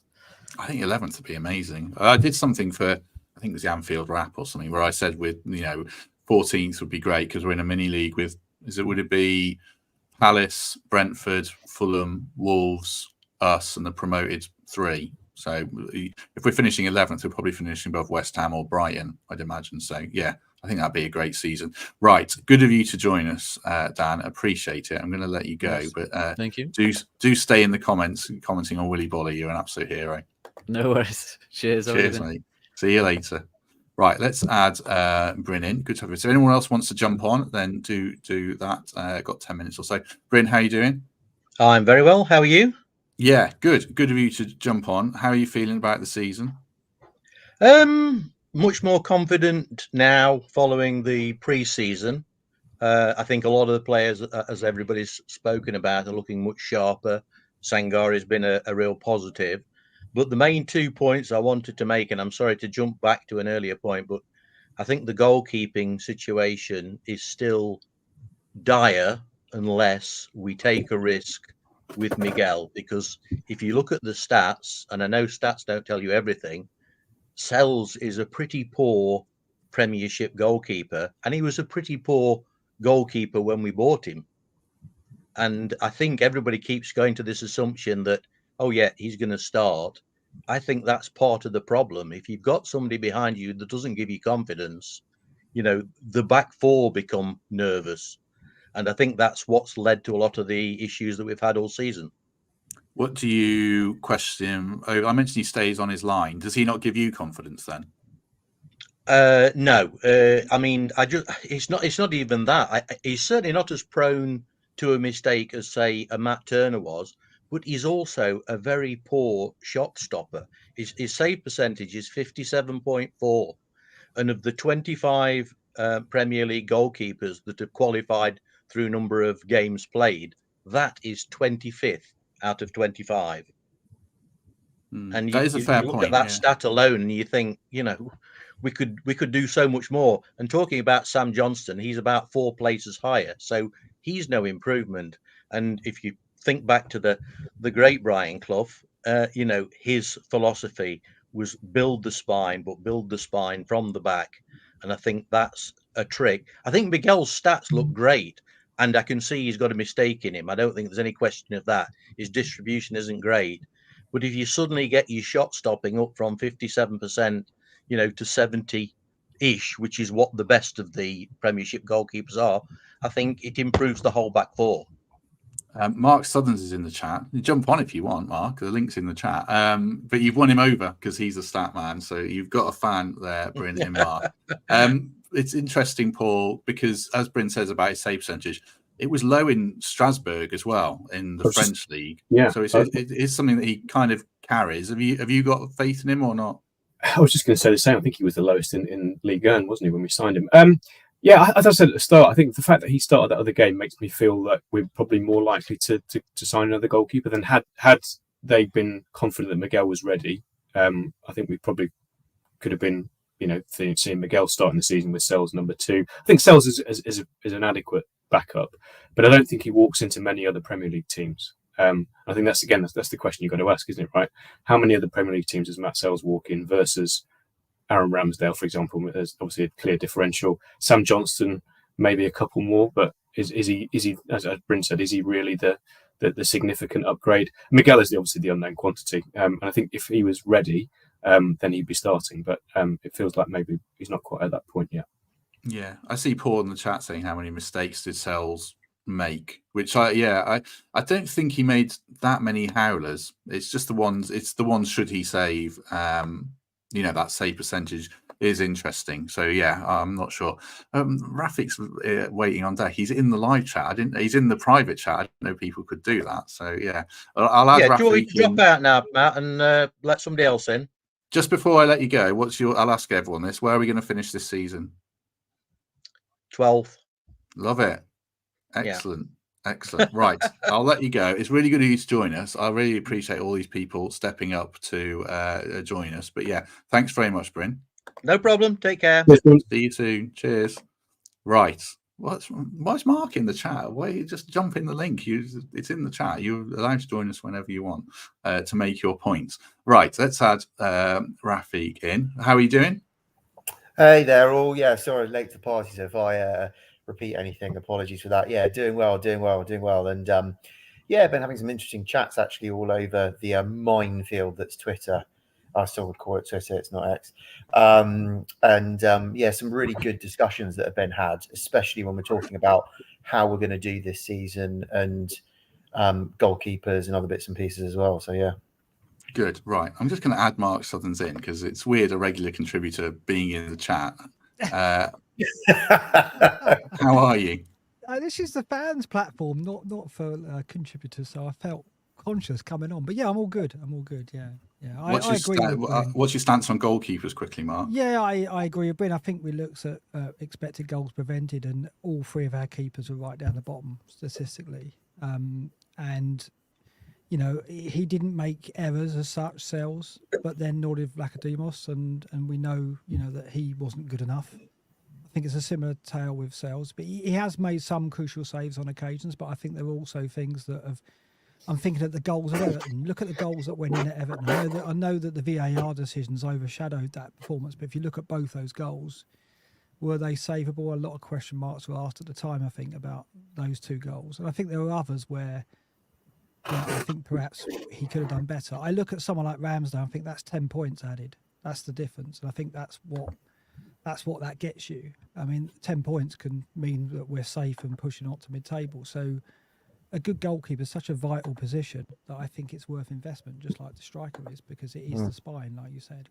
Speaker 1: I think 11th would be amazing. I did something for, I think it was the Anfield Wrap or something, where I said 14th would be great because we're in a mini league with, would it be Palace, Brentford, Fulham, Wolves, us, and the promoted 3? So if we're finishing 11th, we're probably finishing above West Ham or Brighton, I'd imagine. So, yeah, I think that'd be a great season. Right. Good of you to join us, Dan. Appreciate it. I'm going to let you go. Yes. But
Speaker 7: thank you.
Speaker 1: Do stay in the comments commenting on Willy Bolly. You're an absolute hero.
Speaker 7: No worries. Cheers.
Speaker 1: Cheers, mate. See you later. Right. Let's add Bryn in. Good to have you. So if anyone else wants to jump on, then do that. Got 10 minutes or so. Bryn, how are you doing?
Speaker 8: I'm very well. How are you?
Speaker 1: Yeah, good. Good of you to jump on. How are you feeling about the season?
Speaker 8: Much more confident now following the pre-season. I think a lot of the players, as everybody's spoken about, are looking much sharper. Sangari has been a real positive. But the main 2 points I wanted to make, and I'm sorry to jump back to an earlier point, but I think the goalkeeping situation is still dire unless we take a risk with Miguel. Because if you look at the stats, and I know stats don't tell you everything, Sells is a pretty poor Premiership goalkeeper, and he was a pretty poor goalkeeper when we bought him. And I think everybody keeps going to this assumption that, oh yeah, he's going to start. I think that's part of the problem. If you've got somebody behind you that doesn't give you confidence, the back four become nervous. And I think that's what's led to a lot of the issues that we've had all season.
Speaker 1: What do you question him? Oh, I mentioned he stays on his line. Does he not give you confidence then?
Speaker 8: No. I mean, it's not even that. He's certainly not as prone to a mistake as, say, a Matt Turner was, but he's also a very poor shot stopper. His save percentage is 57.4, and of the 25 Premier League goalkeepers that have qualified through number of games played, that is 25th out of 25. And
Speaker 1: that is a fair
Speaker 8: look
Speaker 1: point,
Speaker 8: at that stat alone, and you think, we could do so much more. And talking about Sam Johnstone, he's about 4 places higher, so he's no improvement. And if you think back to the great Brian Clough, his philosophy was build the spine, but build the spine from the back. And I think that's a trick. I think Miguel's stats look great, and I can see he's got a mistake in him. I don't think there's any question of that. His distribution isn't great. But if you suddenly get your shot stopping up from 57%, to 70-ish, which is what the best of the Premiership goalkeepers are, I think it improves the whole back four.
Speaker 1: Mark Sutherns is in the chat. You jump on if you want, Mark. The link's in the chat. But you've won him over because he's a stat man. So you've got a fan there, Bryn, in Mark. It's interesting, Paul, because as Bryn says about his save percentage, it was low in Strasbourg as well in the French league.
Speaker 2: Yeah.
Speaker 1: So it is something that he kind of carries. Have you got faith in him or not?
Speaker 2: I was just going to say the same. I think he was the lowest in Ligue 1, wasn't he, when we signed him? Yeah, as I said at the start, I think the fact that he started that other game makes me feel that we're probably more likely to sign another goalkeeper than had they been confident that Miguel was ready. I think we probably could have been, seeing Miguel starting the season with Sells number 2. I think Sells is an adequate backup, but I don't think he walks into many other Premier League teams. I think that's the question you've got to ask, isn't it? Right? How many other Premier League teams does Matt Sells walk in versus Aaron Ramsdale, for example? There's obviously a clear differential. Sam Johnstone, maybe a couple more, but is he as Bryn said, is he really the significant upgrade? Miguel is obviously the unknown quantity, and I think if he was ready, then he'd be starting. But it feels like maybe he's not quite at that point yet.
Speaker 1: Yeah, I see Paul in the chat saying how many mistakes did Sells make, which I don't think he made that many howlers. It's just the ones should he save. That save percentage is interesting. So yeah, I'm not sure. Rafik's waiting on deck. He's in the live chat. He's in the private chat. I didn't know people could do that. So yeah, I'll add Rafik.
Speaker 8: Do you want me to drop out now, Matt, and let somebody else in?
Speaker 1: Just before I let you go, I'll ask everyone this. Where are we going to finish this season?
Speaker 8: 12th.
Speaker 1: Love it. Excellent. Yeah. Excellent. Right. I'll let you go. It's really good of you to join us. I really appreciate all these people stepping up to join us. But yeah, thanks very much, Bryn.
Speaker 8: No problem. Take care.
Speaker 1: See you soon. Cheers. Right. What's Mark in the chat? Why you just jump in the link? It's in the chat. You're allowed to join us whenever you want to make your points. Right. Let's add Rafik in. How are you doing?
Speaker 9: Hey there, all. Yeah, sorry, late to the party. So if I repeat anything, apologies for that. Yeah, doing well. And yeah, been having some interesting chats actually all over the minefield that's Twitter. I still would call it Twitter, it's not X. Yeah, some really good discussions that have been had, especially when we're talking about how we're going to do this season and goalkeepers and other bits and pieces as well. So yeah.
Speaker 1: Good. Right. I'm just going to add Mark Sutherns in because it's weird a regular contributor being in the chat. How are you?
Speaker 10: This is the fans platform, not for contributors. So I felt conscious coming on. But yeah, I'm all good. Yeah. I
Speaker 1: What's your
Speaker 10: agree
Speaker 1: sta-
Speaker 10: with Bryn.
Speaker 1: what's your stance on goalkeepers quickly, Mark?
Speaker 10: Yeah, I agree with Bryn. I think we looked at expected goals prevented, and all three of our keepers were right down the bottom statistically. And you know, he didn't make errors as such, Sells, but then nor did Lacademos, and we know, you know, that he wasn't good enough. I think it's a similar tale with Sells, but he has made some crucial saves on occasions, but I think there are also things that have... I'm thinking of the goals at Everton. Look at the goals that went in at Everton. I know that the VAR decisions overshadowed that performance, but if you look at both those goals, were they savable? A lot of question marks were asked at the time, I think, about those two goals. And I think there were others where I think perhaps he could have done better. I look at someone like Ramsdale, I think that's 10 points added. That's the difference. And I think that's what that gets you. I mean, 10 points can mean that we're safe and pushing on to mid-table. So a good goalkeeper is such a vital position that I think it's worth investment, just like the striker is, because it is the spine, like you said.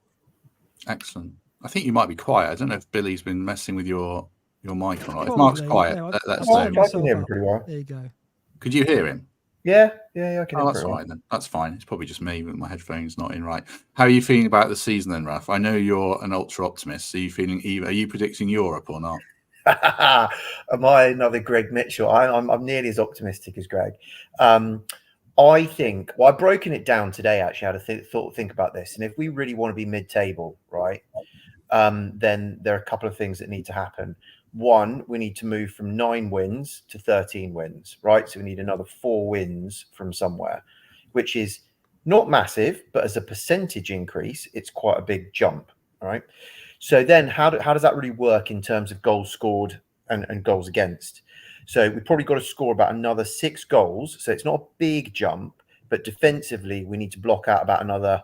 Speaker 1: Excellent. I think you might be quiet. I don't know if Billy's been messing with your mic or not. If
Speaker 10: Probably,
Speaker 1: Mark's quiet,
Speaker 10: yeah,
Speaker 1: let us
Speaker 10: I'll
Speaker 1: know.
Speaker 9: I can hear him pretty well.
Speaker 10: There you go.
Speaker 1: Could you hear him?
Speaker 9: Yeah, I can hear
Speaker 1: Oh,
Speaker 9: him
Speaker 1: that's
Speaker 9: pretty
Speaker 1: all
Speaker 9: well.
Speaker 1: right then. That's fine. It's probably just me with my headphones not in right. How are you feeling about the season then, Raf? I know you're an ultra optimist. Are you predicting Europe or not?
Speaker 9: Am I another Greg Mitchell? I'm nearly as optimistic as Greg. I think, I've broken it down today, actually, I had to think about this. And if we really want to be mid-table, right, then there are a couple of things that need to happen. One, we need to move from 9 wins to 13 wins, right? So we need another 4 wins from somewhere, which is not massive, but as a percentage increase, it's quite a big jump, right? So then how does that really work in terms of goals scored and goals against? So we've probably got to score about another 6 goals. So it's not a big jump, but defensively, we need to block out about another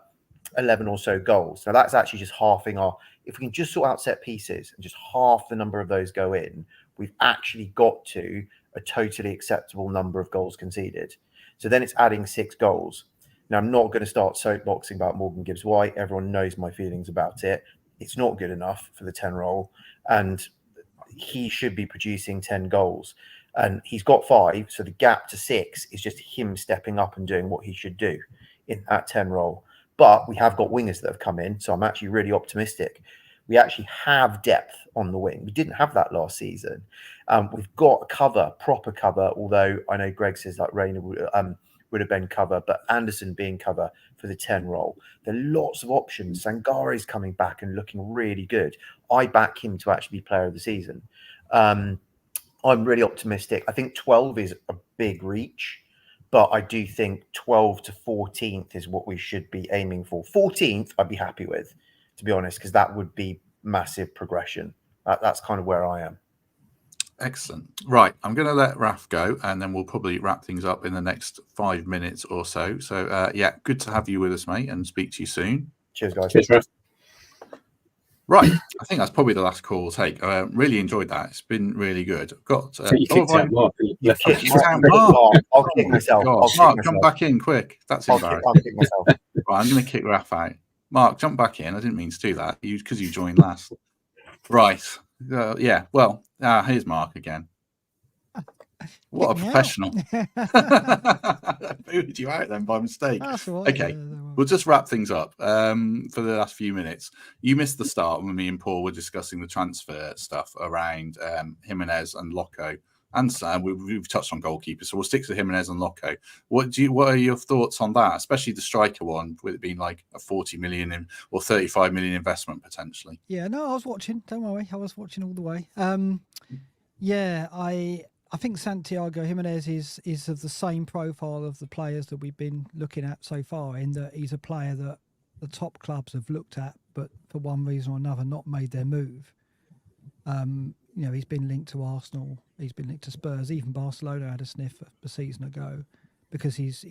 Speaker 9: 11 or so goals. So that's actually just halving if we can just sort out set pieces and just half the number of those go in, we've actually got to a totally acceptable number of goals conceded. So then it's adding 6 goals. Now, I'm not going to start soapboxing about Morgan Gibbs-White. Everyone knows my feelings about it. It's not good enough for the 10 role, and he should be producing 10 goals. And he's got 5, so the gap to 6 is just him stepping up and doing what he should do in that 10 role. But we have got wingers that have come in, so I'm actually really optimistic. We actually have depth on the wing. We didn't have that last season. We've got cover, proper cover, although I know Greg says that Rayner would have been cover, but Anderson being cover for the 10 role. There are lots of options. Sangari's coming back and looking really good. I back him to actually be player of the season. I'm really optimistic. I think 12 is a big reach, but I do think 12 to 14th is what we should be aiming for. 14th, I'd be happy with, to be honest, because that would be massive progression. That's kind of where I am.
Speaker 1: Excellent. Right. I'm going to let Raf go, and then we'll probably wrap things up in the next 5 minutes or so. So, yeah, good to have you with us, mate, and speak to you soon.
Speaker 9: Cheers, guys.
Speaker 2: Cheers, Raf.
Speaker 1: Right. I think that's probably the last call we'll take. I really enjoyed that. It's been really good. I've got.
Speaker 2: You kicked out Mark.
Speaker 9: I'll kick myself.
Speaker 1: Mark, jump back in quick. That's embarrassing.
Speaker 9: I'll kick myself.
Speaker 1: Right, I'm going to kick Raf out. Mark, jump back in. I didn't mean to do that because you joined last. Right. Yeah. Well, here's Mark again. What a professional. Booted you out then by mistake.
Speaker 10: That's all right.
Speaker 1: Okay. We'll just wrap things up for the last few minutes. You missed the start when me and Paul were discussing the transfer stuff around Gimenez and Locko. And Sam, we've touched on goalkeepers, so we'll stick to Gimenez and Locko. What are your thoughts on that, especially the striker one, with it being like a 40 million or 35 million investment potentially?
Speaker 10: Yeah, no, I was watching. Don't worry, I was watching all the way. Yeah, I think Santiago Gimenez is of the same profile of the players that we've been looking at so far, in that he's a player that the top clubs have looked at, but for one reason or another not made their move. You know, he's been linked to Arsenal, he's been linked to Spurs, even Barcelona had a sniff a season ago, because his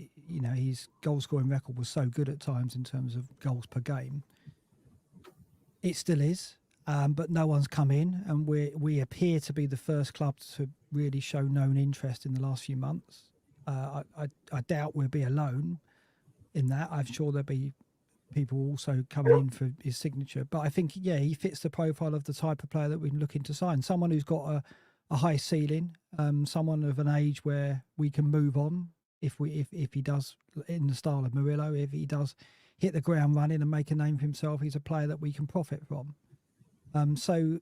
Speaker 10: goal scoring record was so good at times in terms of goals per game. It still is, but no one's come in, and we appear to be the first club to really show known interest in the last few months. I doubt we'll be alone in that. I'm sure there'll be people also coming in for his signature, but I think, yeah, he fits the profile of the type of player that we're looking to sign. Someone who's got a high ceiling, someone of an age where we can move on if he does, in the style of Murillo, if he does hit the ground running and make a name for himself, he's a player that we can profit from. So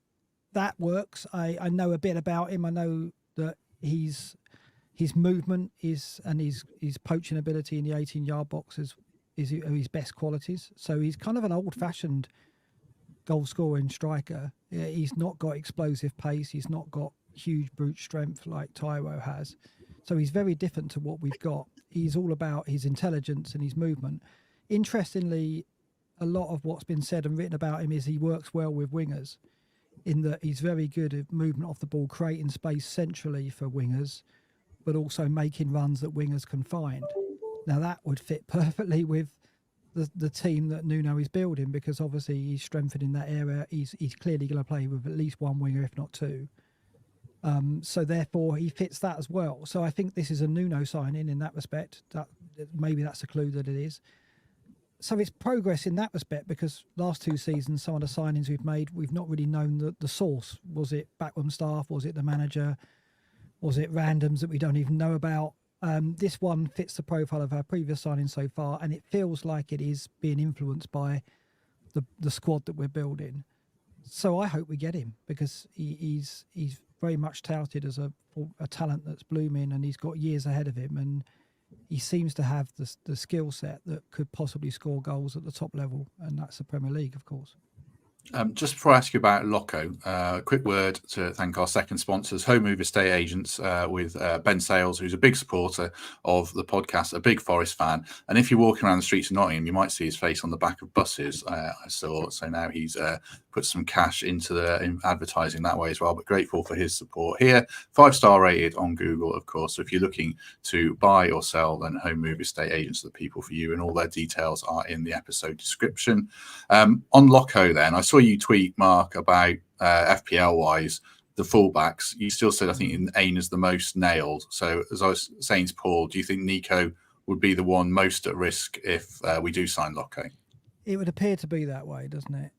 Speaker 10: that works. I know a bit about him. I know that his movement is, and his poaching ability in the 18-yard box is his best qualities. So he's kind of an old-fashioned goal-scoring striker. He's not got explosive pace. He's not got huge brute strength like Taiwo has. So he's very different to what we've got. He's all about his intelligence and his movement. Interestingly, a lot of what's been said and written about him is he works well with wingers, in that he's very good at movement off the ball, creating space centrally for wingers, but also making runs that wingers can find. Now that would fit perfectly with the team that Nuno is building, because obviously he's strengthening that area. He's clearly going to play with at least one winger, if not two. So therefore he fits that as well. So I think this is a Nuno signing in that respect. That maybe that's a clue that it is. So it's progress in that respect, because last 2 seasons, some of the signings we've made, we've not really known the source. Was it backroom staff? Was it the manager? Was it randoms that we don't even know about? This one fits the profile of our previous signing so far, and it feels like it is being influenced by the squad that we're building. So I hope we get him, because he's very much touted as a talent that's blooming, and he's got years ahead of him, and he seems to have the skill set that could possibly score goals at the top level, and that's the Premier League, of course.
Speaker 1: Just before I ask you about Locko, a quick word to thank our second sponsors, Home Move Estate Agents, with Ben Sales, who's a big supporter of the podcast, a big Forest fan. And if you're walking around the streets of Nottingham, you might see his face on the back of buses. I saw. So now he's put some cash into advertising that way as well. But grateful for his support here. 5-star rated on Google, of course. So if you're looking to buy or sell, then Home Move Estate Agents are the people for you. And all their details are in the episode description. On Locko, then, I saw you tweet, Mark, about FPL wise the fullbacks. You still said, I think, Ain is the most nailed. So as I was saying to Paul, do you think Nico would be the one most at risk if we do sign Locko?
Speaker 10: It would appear to be that way, doesn't it?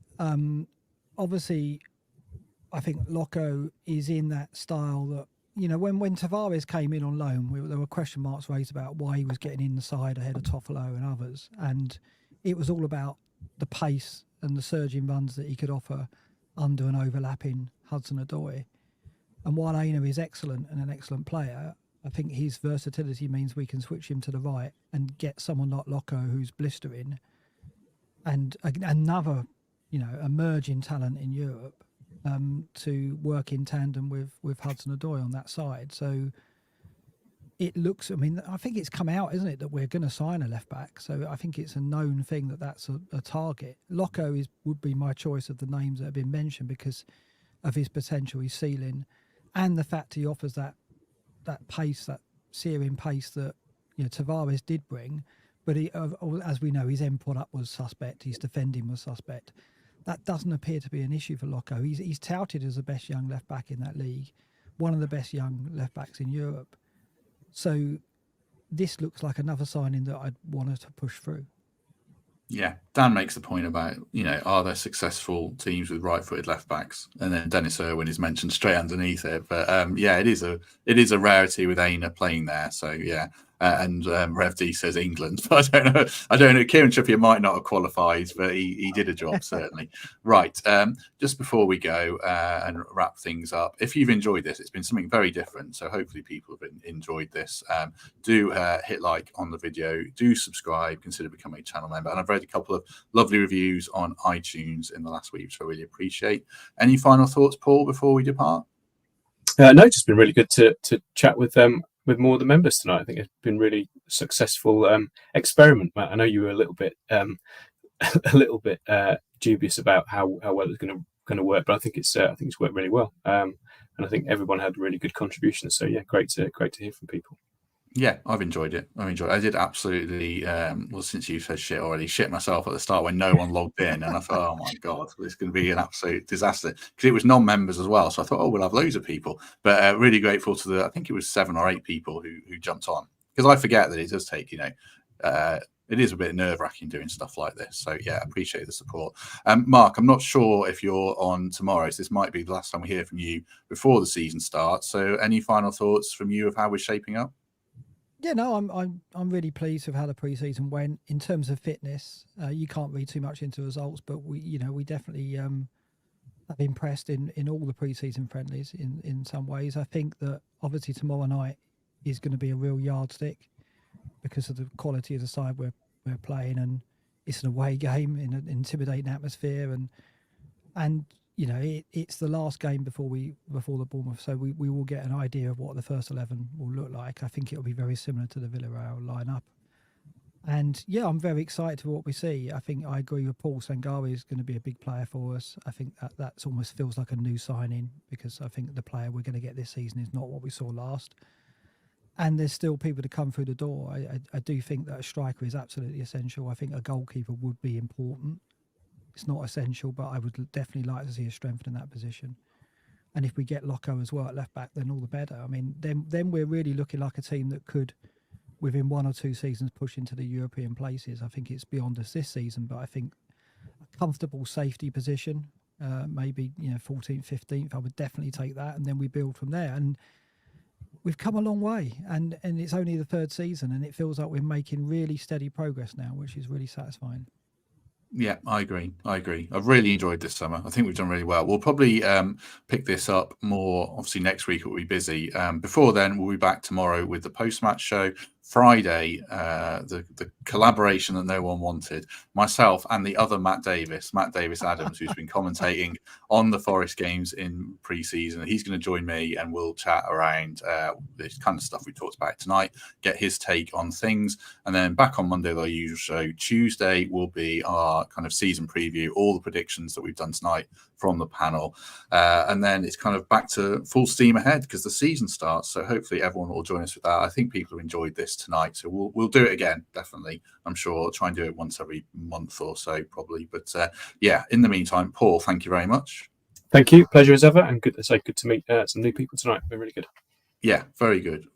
Speaker 10: Obviously, I think Locko is in that style that, you know, when Tavares came in on loan, there were question marks raised about why he was getting in the side ahead of Toffolo and others, and it was all about the pace and the surging runs that he could offer under an overlapping Hudson-Odoi. And while Aina is excellent and an excellent player, I think his versatility means we can switch him to the right and get someone like Locko, who's blistering, and another, you know, emerging talent in Europe, to work in tandem with Hudson-Odoi on that side. So it looks, I mean, I think it's come out, isn't it, that we're going to sign a left back. So I think it's a known thing that that's a target. Locko would be my choice of the names that have been mentioned because of his potential, his ceiling, and the fact he offers that pace, that searing pace that, you know, Tavares did bring. But he, as we know, his end product was suspect. His defending was suspect. That doesn't appear to be an issue for Locko. He's touted as the best young left back in that league, one of the best young left backs in Europe. So this looks like another signing that I'd want to push through.
Speaker 1: Yeah, Dan makes the point about, you know, are there successful teams with right-footed left backs? And then Dennis Irwin is mentioned straight underneath it. But yeah, it is a rarity with Aina playing there. So yeah, and Rev D says England, but I don't know. Kieran Trippier might not have qualified, but he did a job certainly. Right, just before we go and wrap things up, if you've enjoyed this, it's been something very different. So hopefully people have enjoyed this. Do hit like on the video. Do subscribe. Consider becoming a channel member. And I've read a couple of lovely reviews on iTunes in the last week, which I really appreciate. Any final thoughts, Paul, before we depart?
Speaker 2: No, just been really good to chat with more of the members tonight. I think it's been really successful experiment, Matt. I know you were a little bit dubious about how well it's going to work, but I think it's worked really well, and I think everyone had really good contributions. So yeah, great to hear from people.
Speaker 1: Yeah, I've enjoyed it. I did absolutely, well, since you said shit already, shit myself at the start when no one logged in. And I thought, oh my God, this is going to be an absolute disaster. Because it was non-members as well. So I thought, oh, we'll have loads of people. But really grateful to I think it was 7 or 8 people who jumped on. Because I forget that it does take, you know, it is a bit nerve-wracking doing stuff like this. So yeah, appreciate the support. Mark, I'm not sure if you're on tomorrow. So this might be the last time we hear from you before the season starts. So any final thoughts from you of how we're shaping up?
Speaker 10: Yeah, no, I'm really pleased with how the preseason went in terms of fitness. You can't read too much into results, but we definitely have impressed in all the preseason friendlies in some ways. I think that obviously tomorrow night is going to be a real yardstick because of the quality of the side we're playing, and it's an away game in an intimidating atmosphere, and it's the last game before the Bournemouth, so we will get an idea of what the first 11 will look like. I think it'll be very similar to the Villarreal lineup, and yeah, I'm very excited for what we see. I think I agree with Paul. Sangari is going to be a big player for us. I think that's almost feels like a new signing, because I think the player we're going to get this season is not what we saw last. And there's still people to come through the door. I do think that a striker is absolutely essential. I think a goalkeeper would be important. It's not essential, but I would definitely like to see a strength in that position. And if we get Locko as well at left back, then all the better. I mean, then we're really looking like a team that could, within 1 or 2 seasons, push into the European places. I think it's beyond us this season, but I think a comfortable safety position, maybe 14th, 15th, I would definitely take that, and then we build from there. And we've come a long way, and it's only the 3rd season, and it feels like we're making really steady progress now, which is really satisfying.
Speaker 1: Yeah, I agree. I've really enjoyed this summer. I think we've done really well. We'll probably pick this up more. Obviously, next week we'll be busy. Before then, we'll be back tomorrow with the post-match show. Friday, the collaboration that no one wanted, myself and the other Matt Davis Adams, who's been commentating on the Forest games in pre-season. He's going to join me, and we'll chat around this kind of stuff we talked about tonight, get his take on things, and then back on Monday, the usual show. Tuesday will be our kind of season preview, all the predictions that we've done tonight from the panel, and then it's kind of back to full steam ahead because the season starts. So hopefully everyone will join us with that. I think people have enjoyed this tonight, so we'll do it again, definitely. I'm sure I'll try and do it once every month or so, probably. But yeah, in the meantime, Paul, thank you very much.
Speaker 2: Thank you, pleasure as ever, and good to meet some new people tonight. Been really good.
Speaker 1: Yeah, very good.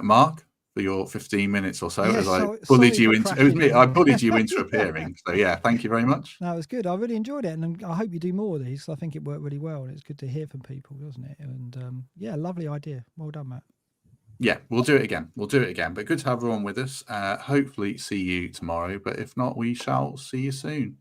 Speaker 1: Mark, for your 15 minutes or so,
Speaker 10: Yeah,
Speaker 1: as I
Speaker 10: sorry
Speaker 1: bullied you
Speaker 10: for
Speaker 1: into
Speaker 10: cracking
Speaker 1: it was me.
Speaker 10: in.
Speaker 1: I bullied you into appearing. So yeah, thank you very much.
Speaker 10: No, it was good. I really enjoyed it, and I hope you do more of these. I think it worked really well, and it's good to hear from people, wasn't it? And yeah, lovely idea. Well done, Matt.
Speaker 1: Yeah, we'll do it again. But good to have everyone with us. Hopefully see you tomorrow. But if not, we shall see you soon.